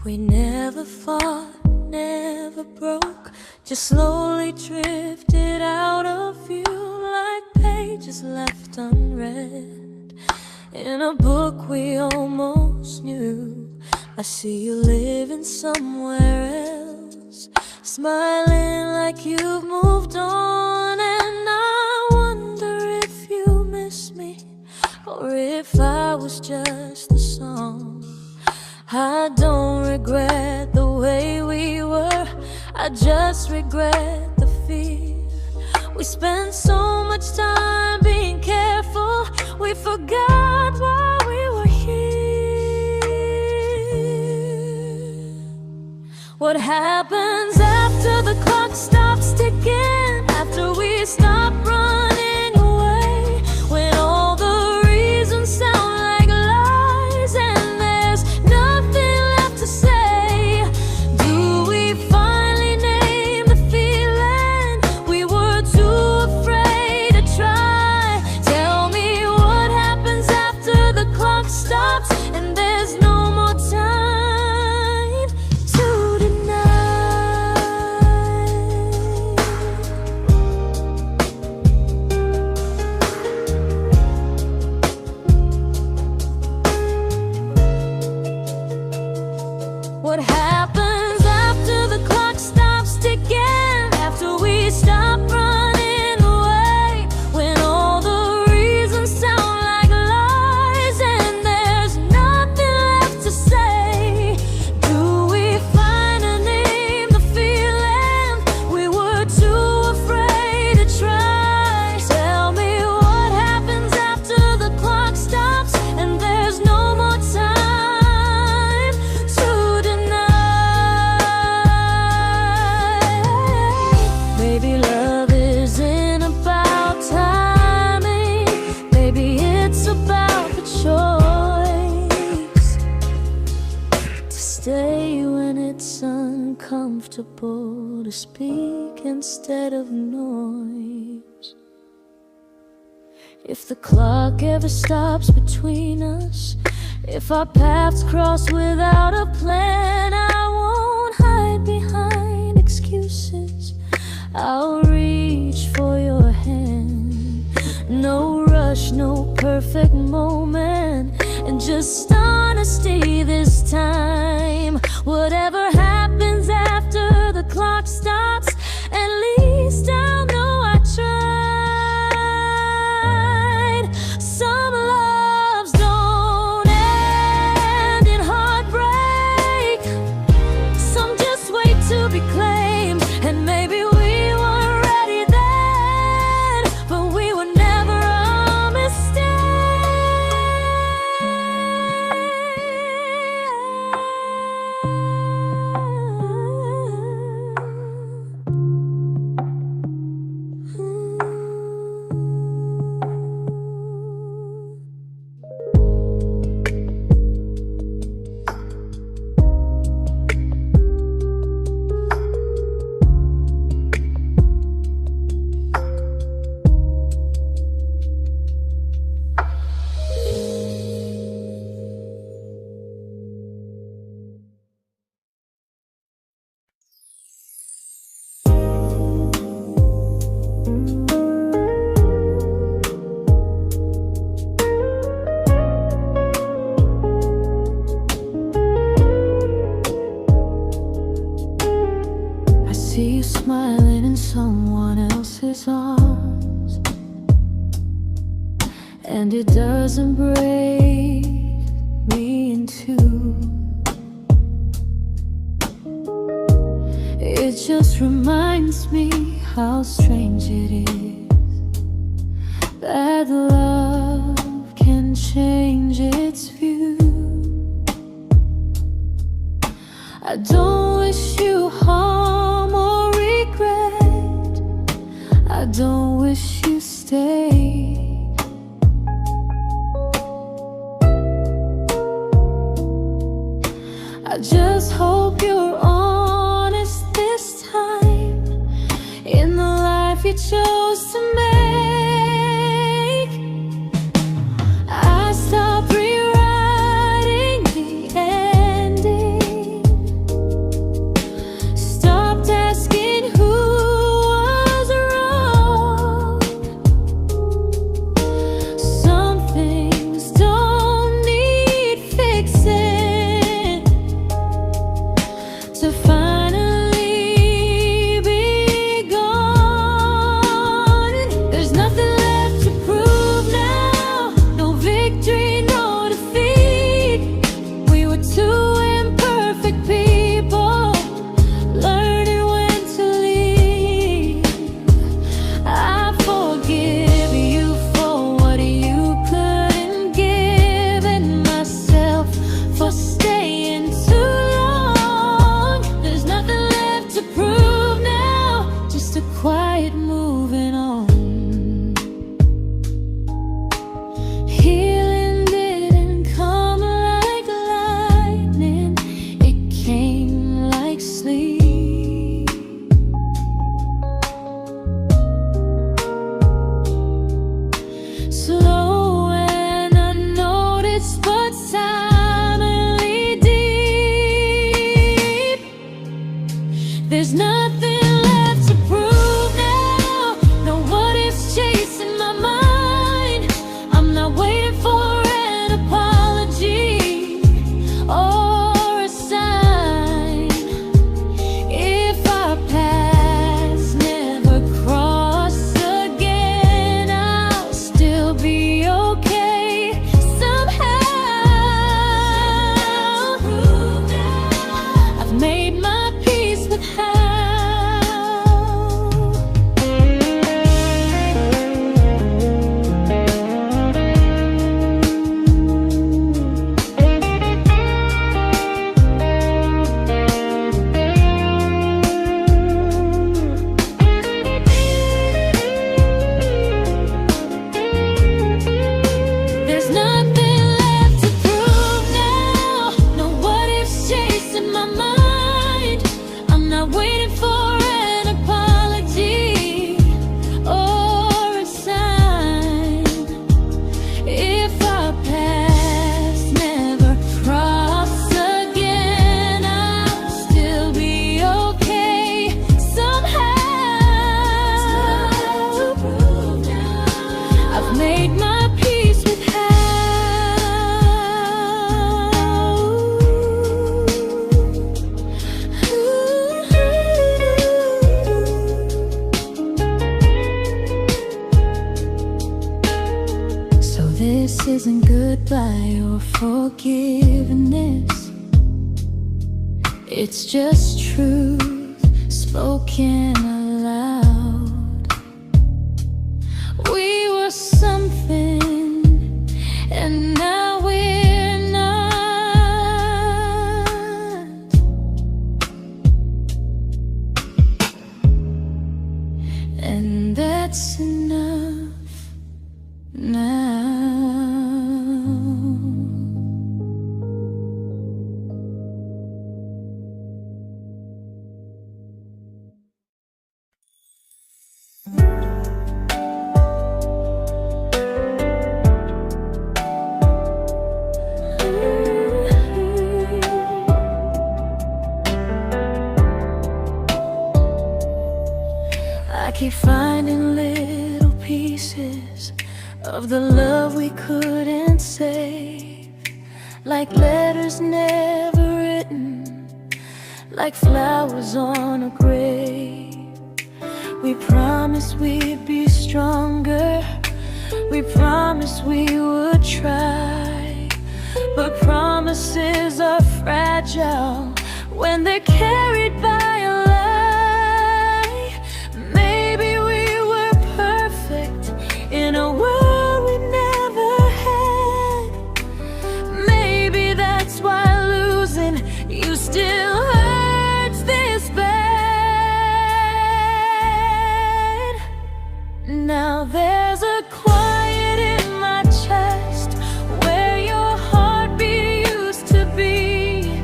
We never fought, never broke, just slowly drifted out of view like pages left unread in a book we almost knew. I see you living somewhere else, smiling like you've moved on, and I wonder if you miss me or if I was just the song. I don't regret the way we were, I just regret the fear. We spent so much time being careful, we forgot why we were here. What happens after the clock stops ticking, after we stop running away, when all the reasons sound like lies and there's nothing left to say? Do we finally name the feeling we were too afraid to try? Tell me what happens after the clock stops and there's no more time to deny. comfortable to speak instead of noise. If the clock ever stops between us, if our paths cross without a plan, I won't hide behind excuses. I'll reach for your hand. No rush, no perfect moment, and just honesty this time. Whatever happens after the clock stops, at least I'll know I tried. Some loves don't end in heartbreak, some just wait to be claimed. And maybe we weren't ready then, but we were never a mistake. I see you smiling in someone else's arms, and it doesn't break me in two. It just reminds me how strange it is that love can change its view. I don't wish you harm or regret. I don't wish you stay. I just hope you're honest this time in the life you chose to make. I stopped rewriting the ending, stopped asking who was wrong. This isn't goodbye or forgiveness. It's just truth spoken aloud. We were something, and now we're not. And that's enough now. I keep finding little pieces of the love we couldn't save, like letters never written, like flowers on a grave. We promised we'd be stronger, we promised we would try, but promises are fragile when they're carried by a lie. Maybe we were perfect in a world we never had. Maybe that's why losing you still hurts this bad. Now there's a quiet in my chest where your heartbeat used to be,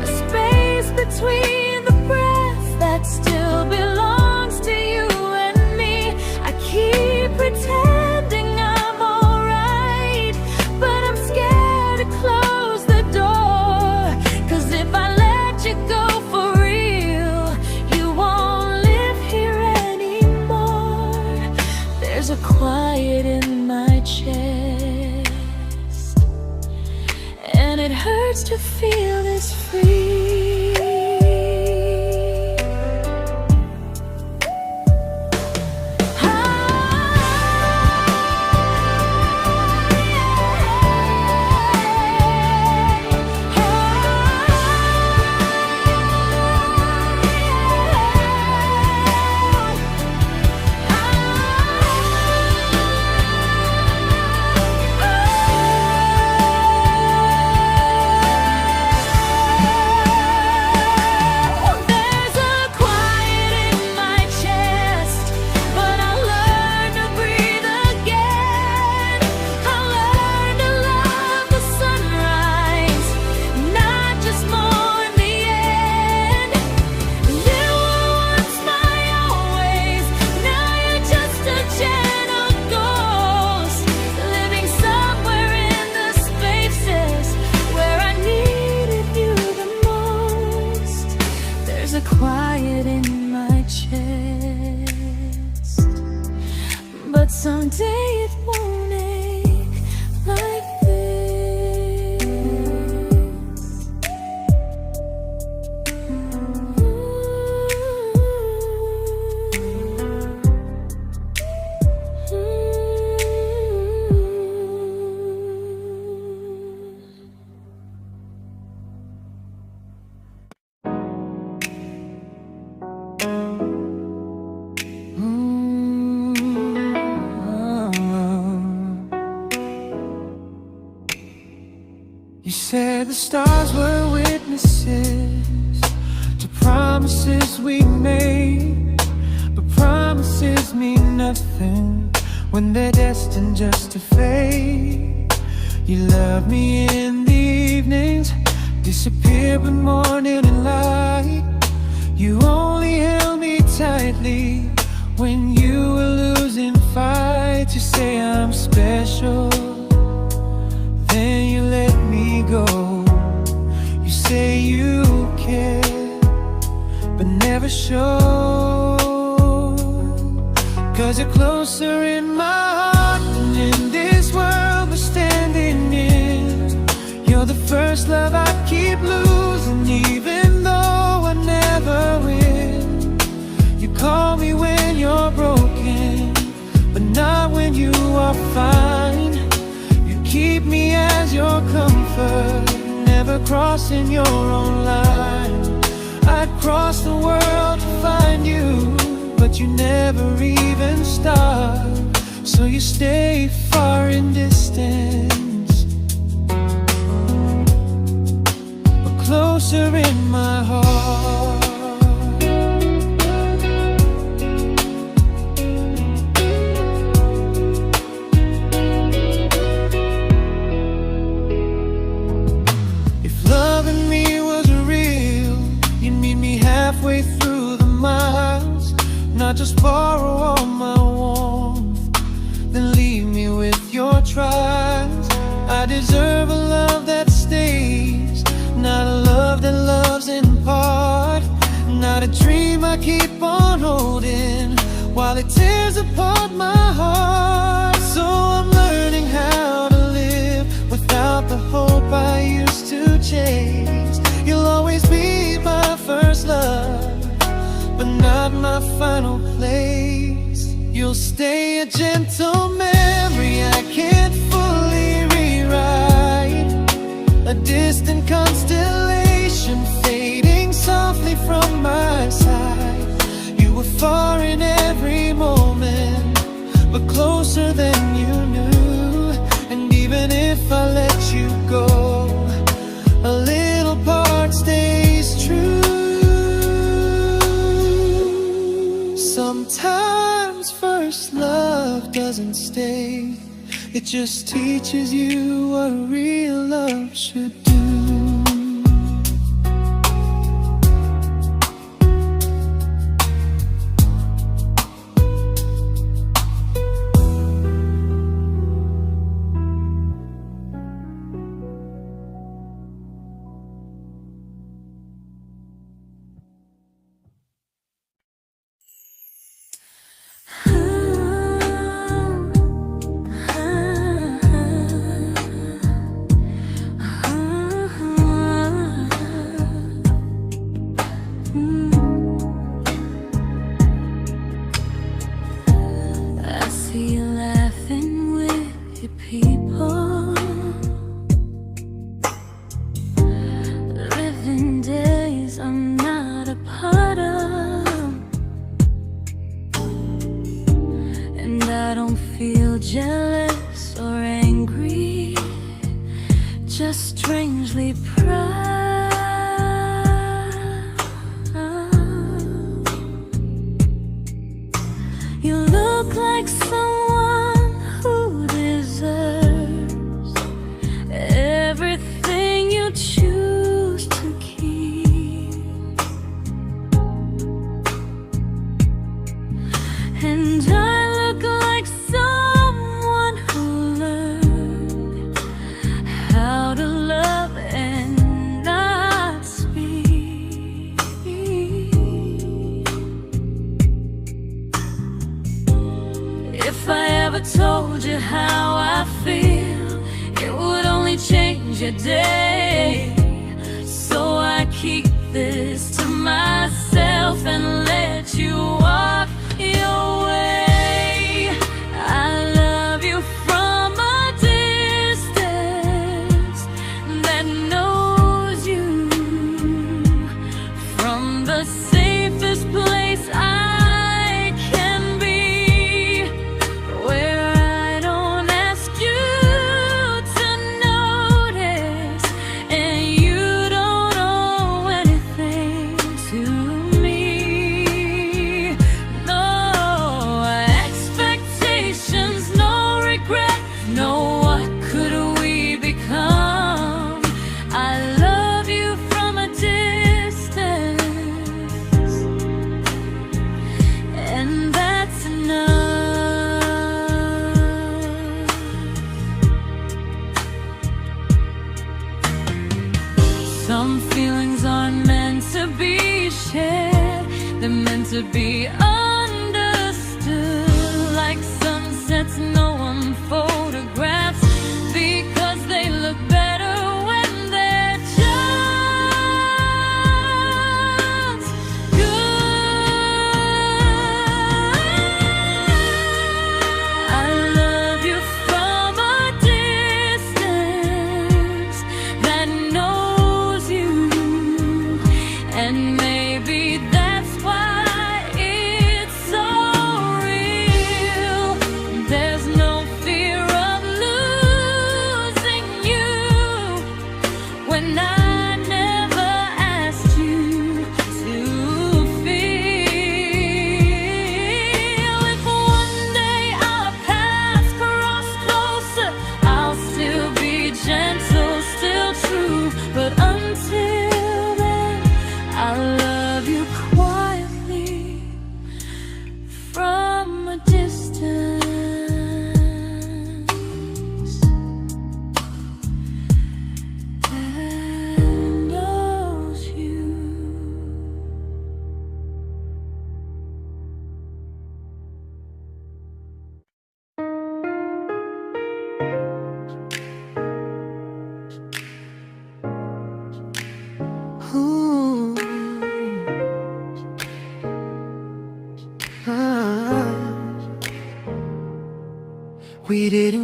a space between the breaths that still belongs to you and me. I keep pretending I'm alright, but I'm scared to close the door, 'cause if I let you go for real, you won't live here anymore. There's a quiet in my chest, and it hurts to feel this free. Quiet in my chest, but someday it won't ache like this. You said the stars were witnesses to promises we made, but promises mean nothing when they're destined just to fade. You love me in the evenings, disappear when morning and light. You only held me tightly when you were losing fights. You say I'm special, then you let me go. You say you care, but never show, 'cause you're closer in my heart than in this world we're standing in. You're the first love I keep losing, even though I never win. You call me when you're broken, but not when you are fine. You prefer never crossing your own line. I'd cross the world to find you, but you never even start. So you stay far in distance, but closer in my heart. Halfway through the miles, not just borrow all my warmth, then leave me with your trials. I deserve a love that stays, not a love that loves in part, not a dream I keep on holding while it tears apart my heart. So I'm learning how to live without the hope I used to chase. You'll always be my first love, but not my final place. You'll stay a gentle memory I can't fully rewrite, a distant constellation fading softly from my side. You were far in every moment, but closer than you knew. And even if I let you go, a little part stays true. Sometimes first love doesn't stay, it just teaches you what real love should do. Jealous or angry, just strangely proud. You look like someone who deserves everything you choose to keep. And I look like someone who learned how to love and not speak. If I ever told you how I feel, it would only change your day. So I keep this to myself and let you walk your way. I love you from a distance that knows you, from the safest place I can be, where I don't ask you to notice and you don't owe anything to me. No expectations, no regret, no what could we become. I love you from a distance, and that's enough. Some feelings aren't meant to be shared, they're meant to be understood. Like sunsets no one photographs, because they look better when they're just good. I love you from a distance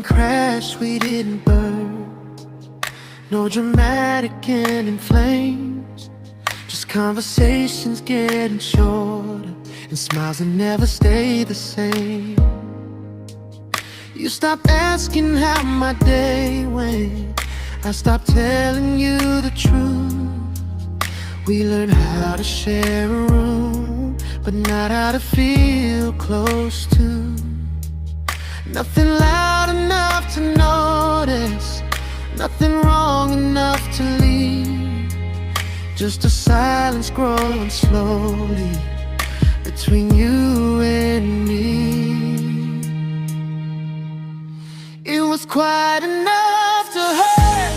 didn't crash, we didn't burn. No dramatic end in flames, just conversations getting shorter and smiles that never stay the same. You stopped asking how my day went, I stopped telling you the truth. We learned how to share a room, but not how to feel close to. Nothing loud enough to notice, nothing wrong enough to leave. Just a silence growing slowly between you and me. It was quite enough to hurt,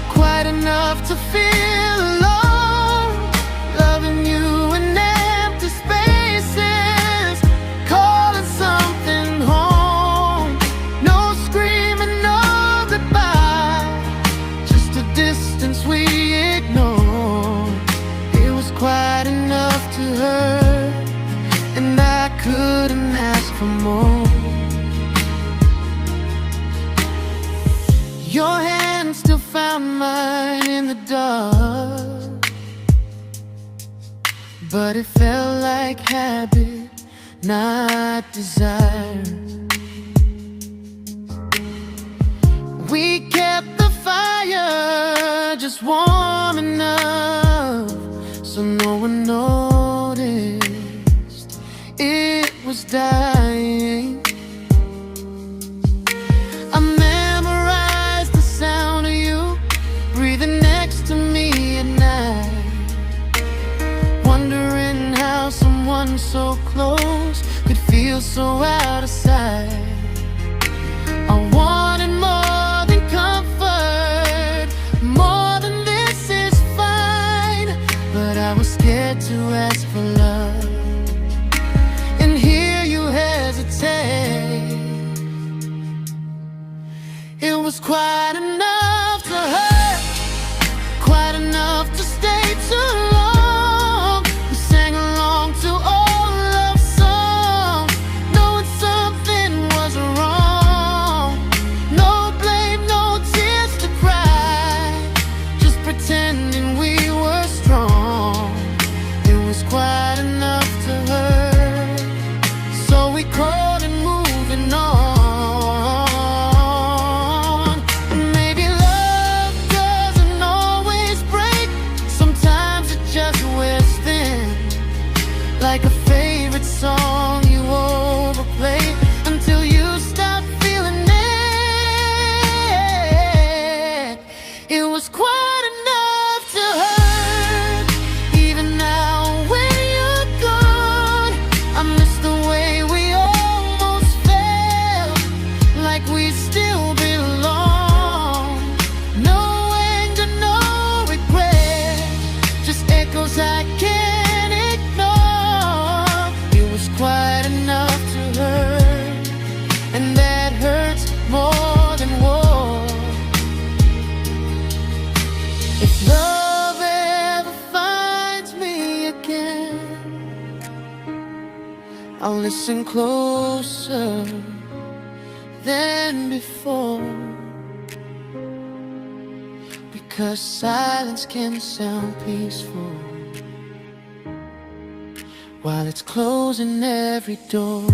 quite enough to feel alone. Loving you in empty spaces, calling something home. No screaming, no goodbye, just a distance we ignored. It was quite enough to hurt, and I couldn't ask for more. Your hand still found mine in the dark, but it felt like habit, not desire. We kept the fire just warm enough so no one noticed it was dying. I memorized the sound of you breathing next to me at night, wondering how someone so close could feel so out of sight. I wanted more than comfort, more than this is fine, but I was scared to ask for love and hear you hesitate. It was quite enough to hurt, quite enough to stay too long. We sang along to old love songs, knowing something was wrong. No blame, no tears to cry, just pretending we were strong. It was quite enough to hurt, so we crawled and moving on. Like a favorite song you overplay until you stop feeling it. It was quite enough to hurt. Even now when you're gone, I miss the way we almost felt, like we still belong. No anger, no regret, just echoes I can't ignore. It was quite enough to hurt, and that hurts more than war. If love ever finds me again, I'll listen closer than before, because silence can sound peaceful while it's closing every door.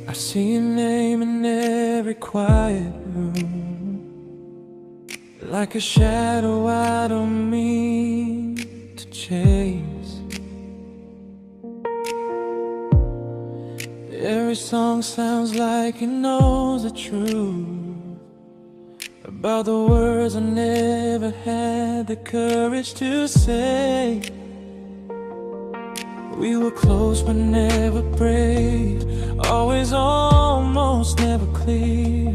I see your name in every quiet room, like a shadow I don't mean to chase. Every song sounds like it knows the truth about the words I never had the courage to say. We were close but never brave, always almost, never clear.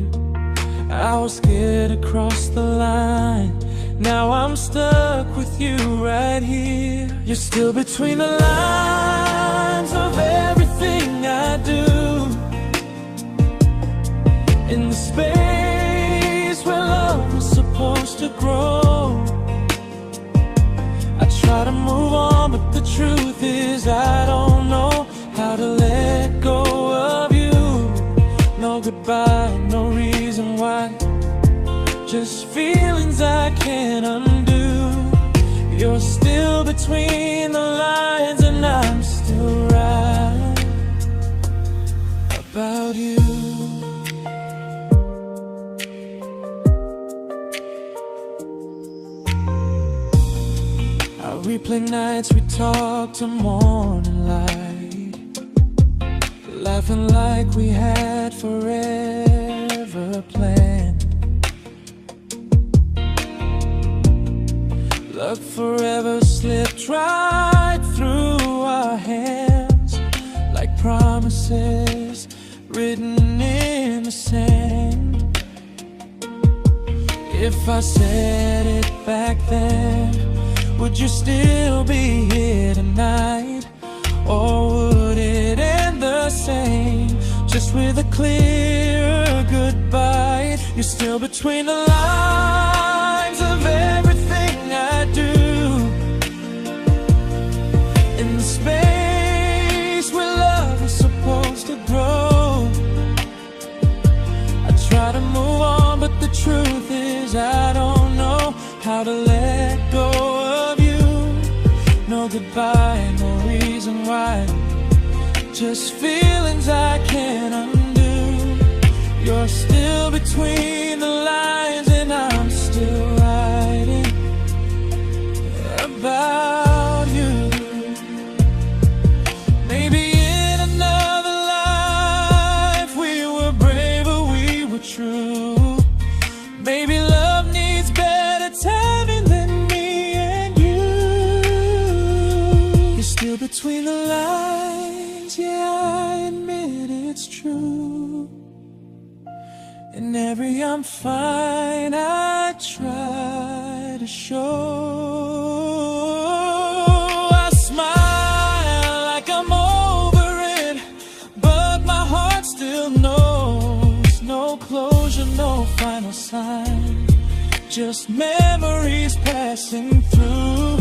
I was scared to cross the line, now I'm stuck with you right here. You're still between the lines of everything I do, in the space where love was supposed to grow. I try to move on, but the truth is I don't know how to let go of you. No goodbye, no reason why, just feelings I can't undo. You're still between the lines and I'm still right about you. I replay nights we talk to morning light, laughing like we had forever planned. Luck forever slipped right through our hands, like promises written in the sand. If I said it back then, would you still be here tonight? Or would it end the same, just with a clearer goodbye? You're still between the lines of everything I do, in the space where love is supposed to grow. I try to move on, but the truth is I don't know how to let go of you. No goodbye, no reason why, just feelings I can't undo. You're still between the lines and I'm still writing about you. Maybe in another life we were braver, we were true. Maybe love needs better timing than me and you. You're still between the lines, yeah, I admit it's true. In every I'm fine I try to show. I smile like I'm over it, but my heart still knows. No closure, no final sign, just memories passing through.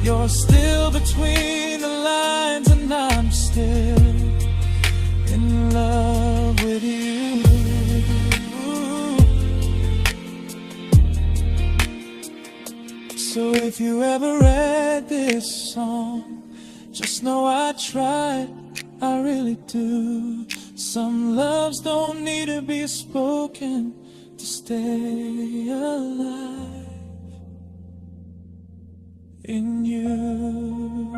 You're still between the lines and I'm still in love with you. So if you ever read this song, just know I tried, I really do. Some loves don't need to be spoken to stay alive in you.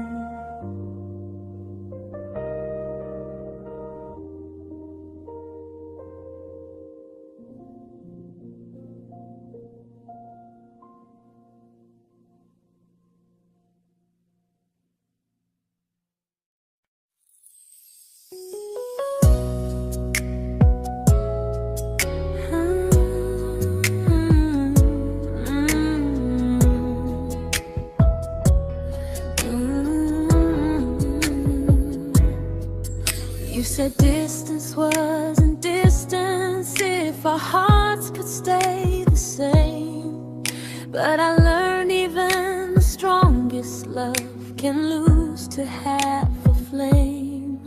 You said distance wasn't distance if our hearts could stay the same. But I learned even the strongest love can lose to half a flame.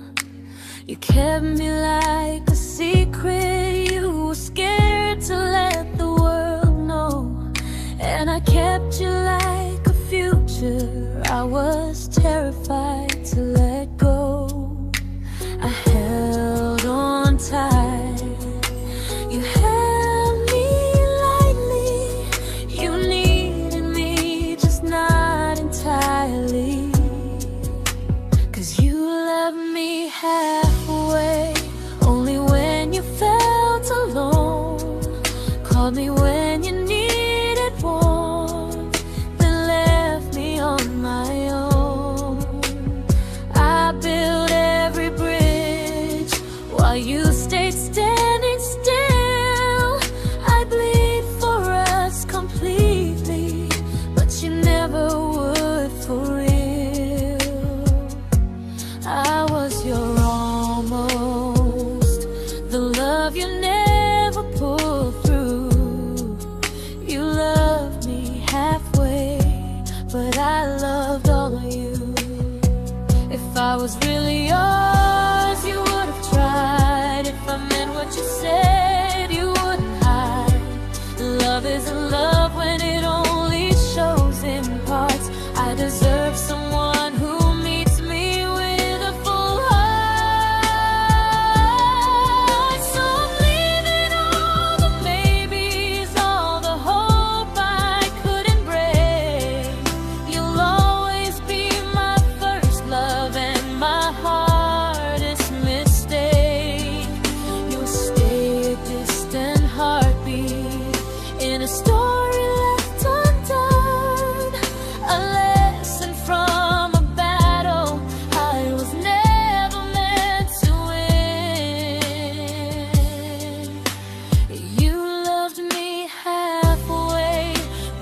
You kept me like a secret, you were scared to let the world know. And I kept you like a future, I was terrified to let go. I held on tight, you held me lightly. You needed me, just not entirely. 'Cause you left me halfway, only when you felt alone. Called me when you needed warmth, then left me on my own. I while you stayed standing still. I bleed for us completely, but you never would for real. I was your almost, the love you never pulled through. You loved me halfway, but I loved all of you. If I was really yours, you would have tried. If I meant what you said, you wouldn't hide. Love isn't love when it only shows in parts. I deserve someone who meets me with a full heart. So I'm leaving all the maybes, all the hope I couldn't break. You'll always be my first love and my hardest mistake. You'll stay a distant heartbeat in a story left undone, a lesson from a battle I was never meant to win. You loved me halfway,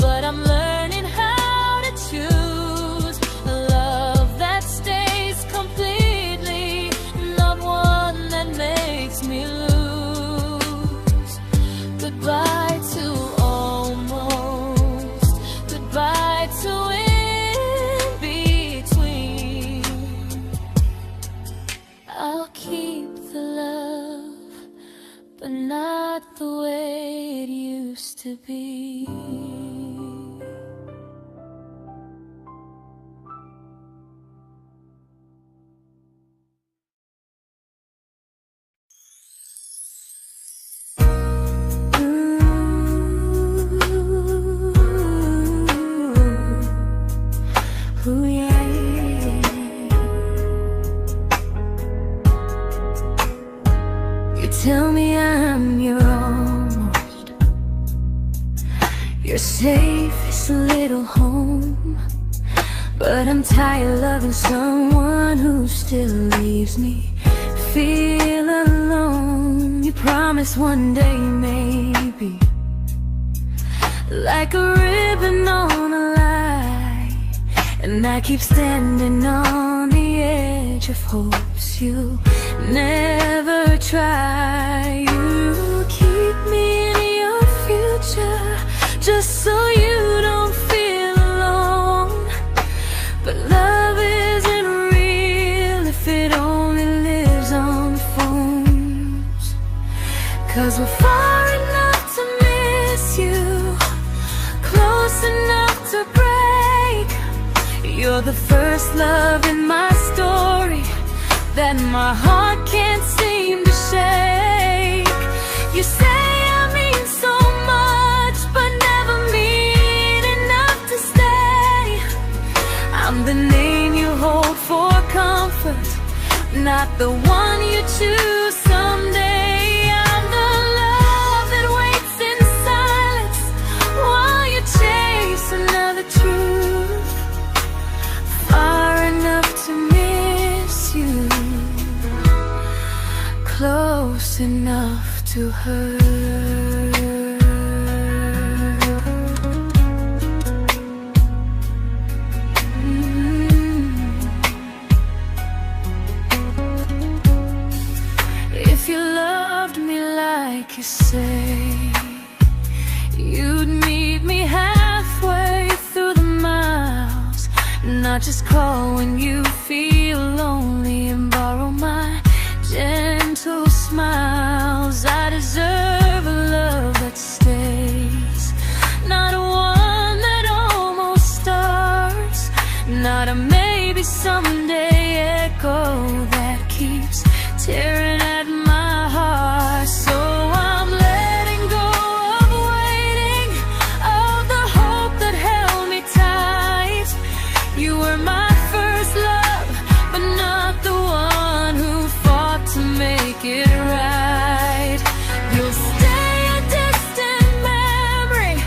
but I'm learning how to choose a love that stays completely, not one that makes me lose. Goodbye to almost, goodbye to in between. I'll keep the love, but not the way it used to be. Ooh, yeah, yeah. You tell me I'm your almost, your safest little home, but I'm tired loving someone who still leaves me feel alone. You promise one day maybe, like a ribbon on a line, and I keep standing on the edge of hopes you never try. You keep me in your future just so you don't feel alone. But love isn't real if it only lives on phones. 'Cause we're far enough to miss you, close enough to break. You're the first love in my story that my heart can't seem to shake. You say I mean so much, but never mean enough to stay. I'm the name you hold for comfort, not the one you choose someday. I'm the love that waits in silence while you chase another truth. Far enough to miss you, close enough to hurt. If you loved me like you say, you'd meet me halfway through the miles, not just call when you feel lonely and borrow my gentle smiles. I deserve a love that stays, not one that almost starts, not a maybe someday echo that keeps tearing at my heart. So I'm letting go of waiting, of the hope that held me tight. You were my first love, but not the one who fought to make it right. You'll stay a distant memory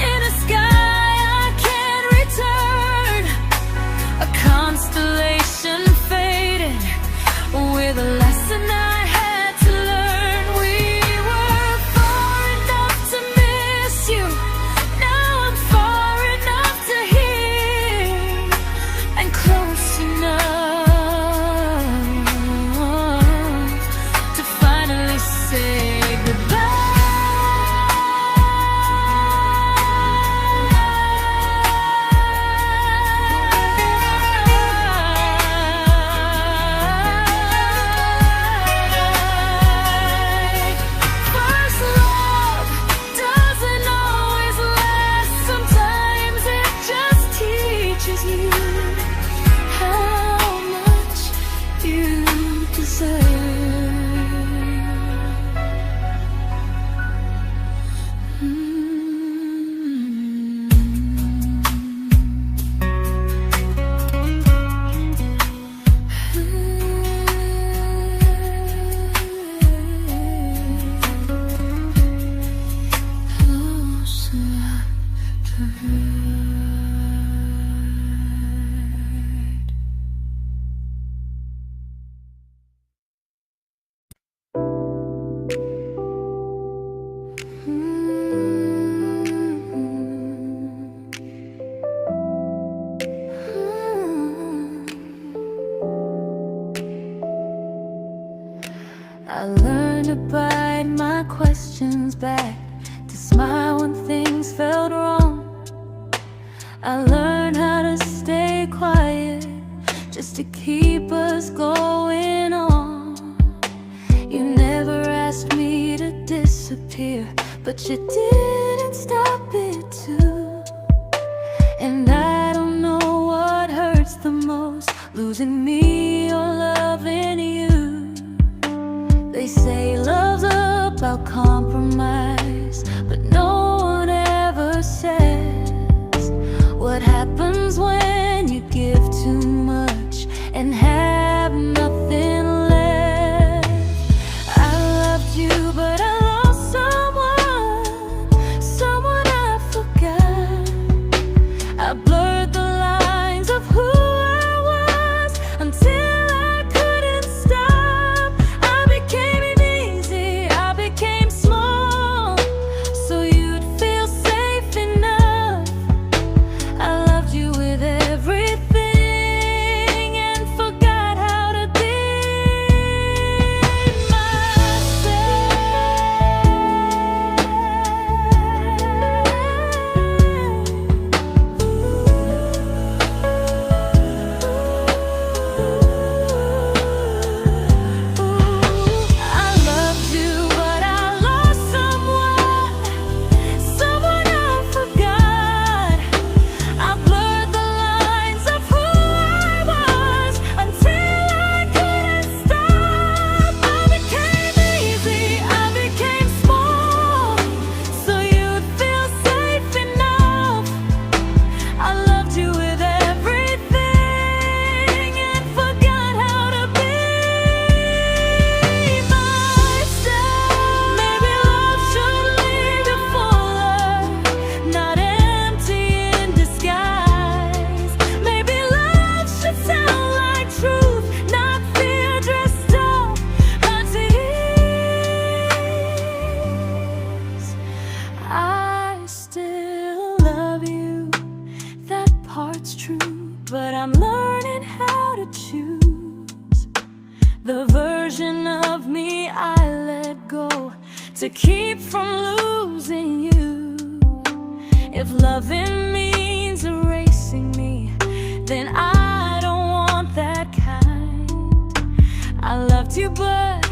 in a sky I can't return, a constellation faded with a lesson I had to I learned to bite my questions back, to smile when things felt wrong. I learned how to stay quiet, just to keep us going on. You never asked me to disappear, but you didn't stop it too. And I don't know what hurts the most, losing me or loving you. They say love's about compromise, but no one ever says what happens when you give too much and have nothing left. I loved you, but I lost someone I forgot. I blurred the lines of who I was until I couldn't stop. I became easy, I became small, so you'd feel safe enough. I loved you with everything and forgot how to be but I'm learning how to choose the version of me I let go to keep from losing you. If loving means erasing me, then I don't want that kind. I loved you, but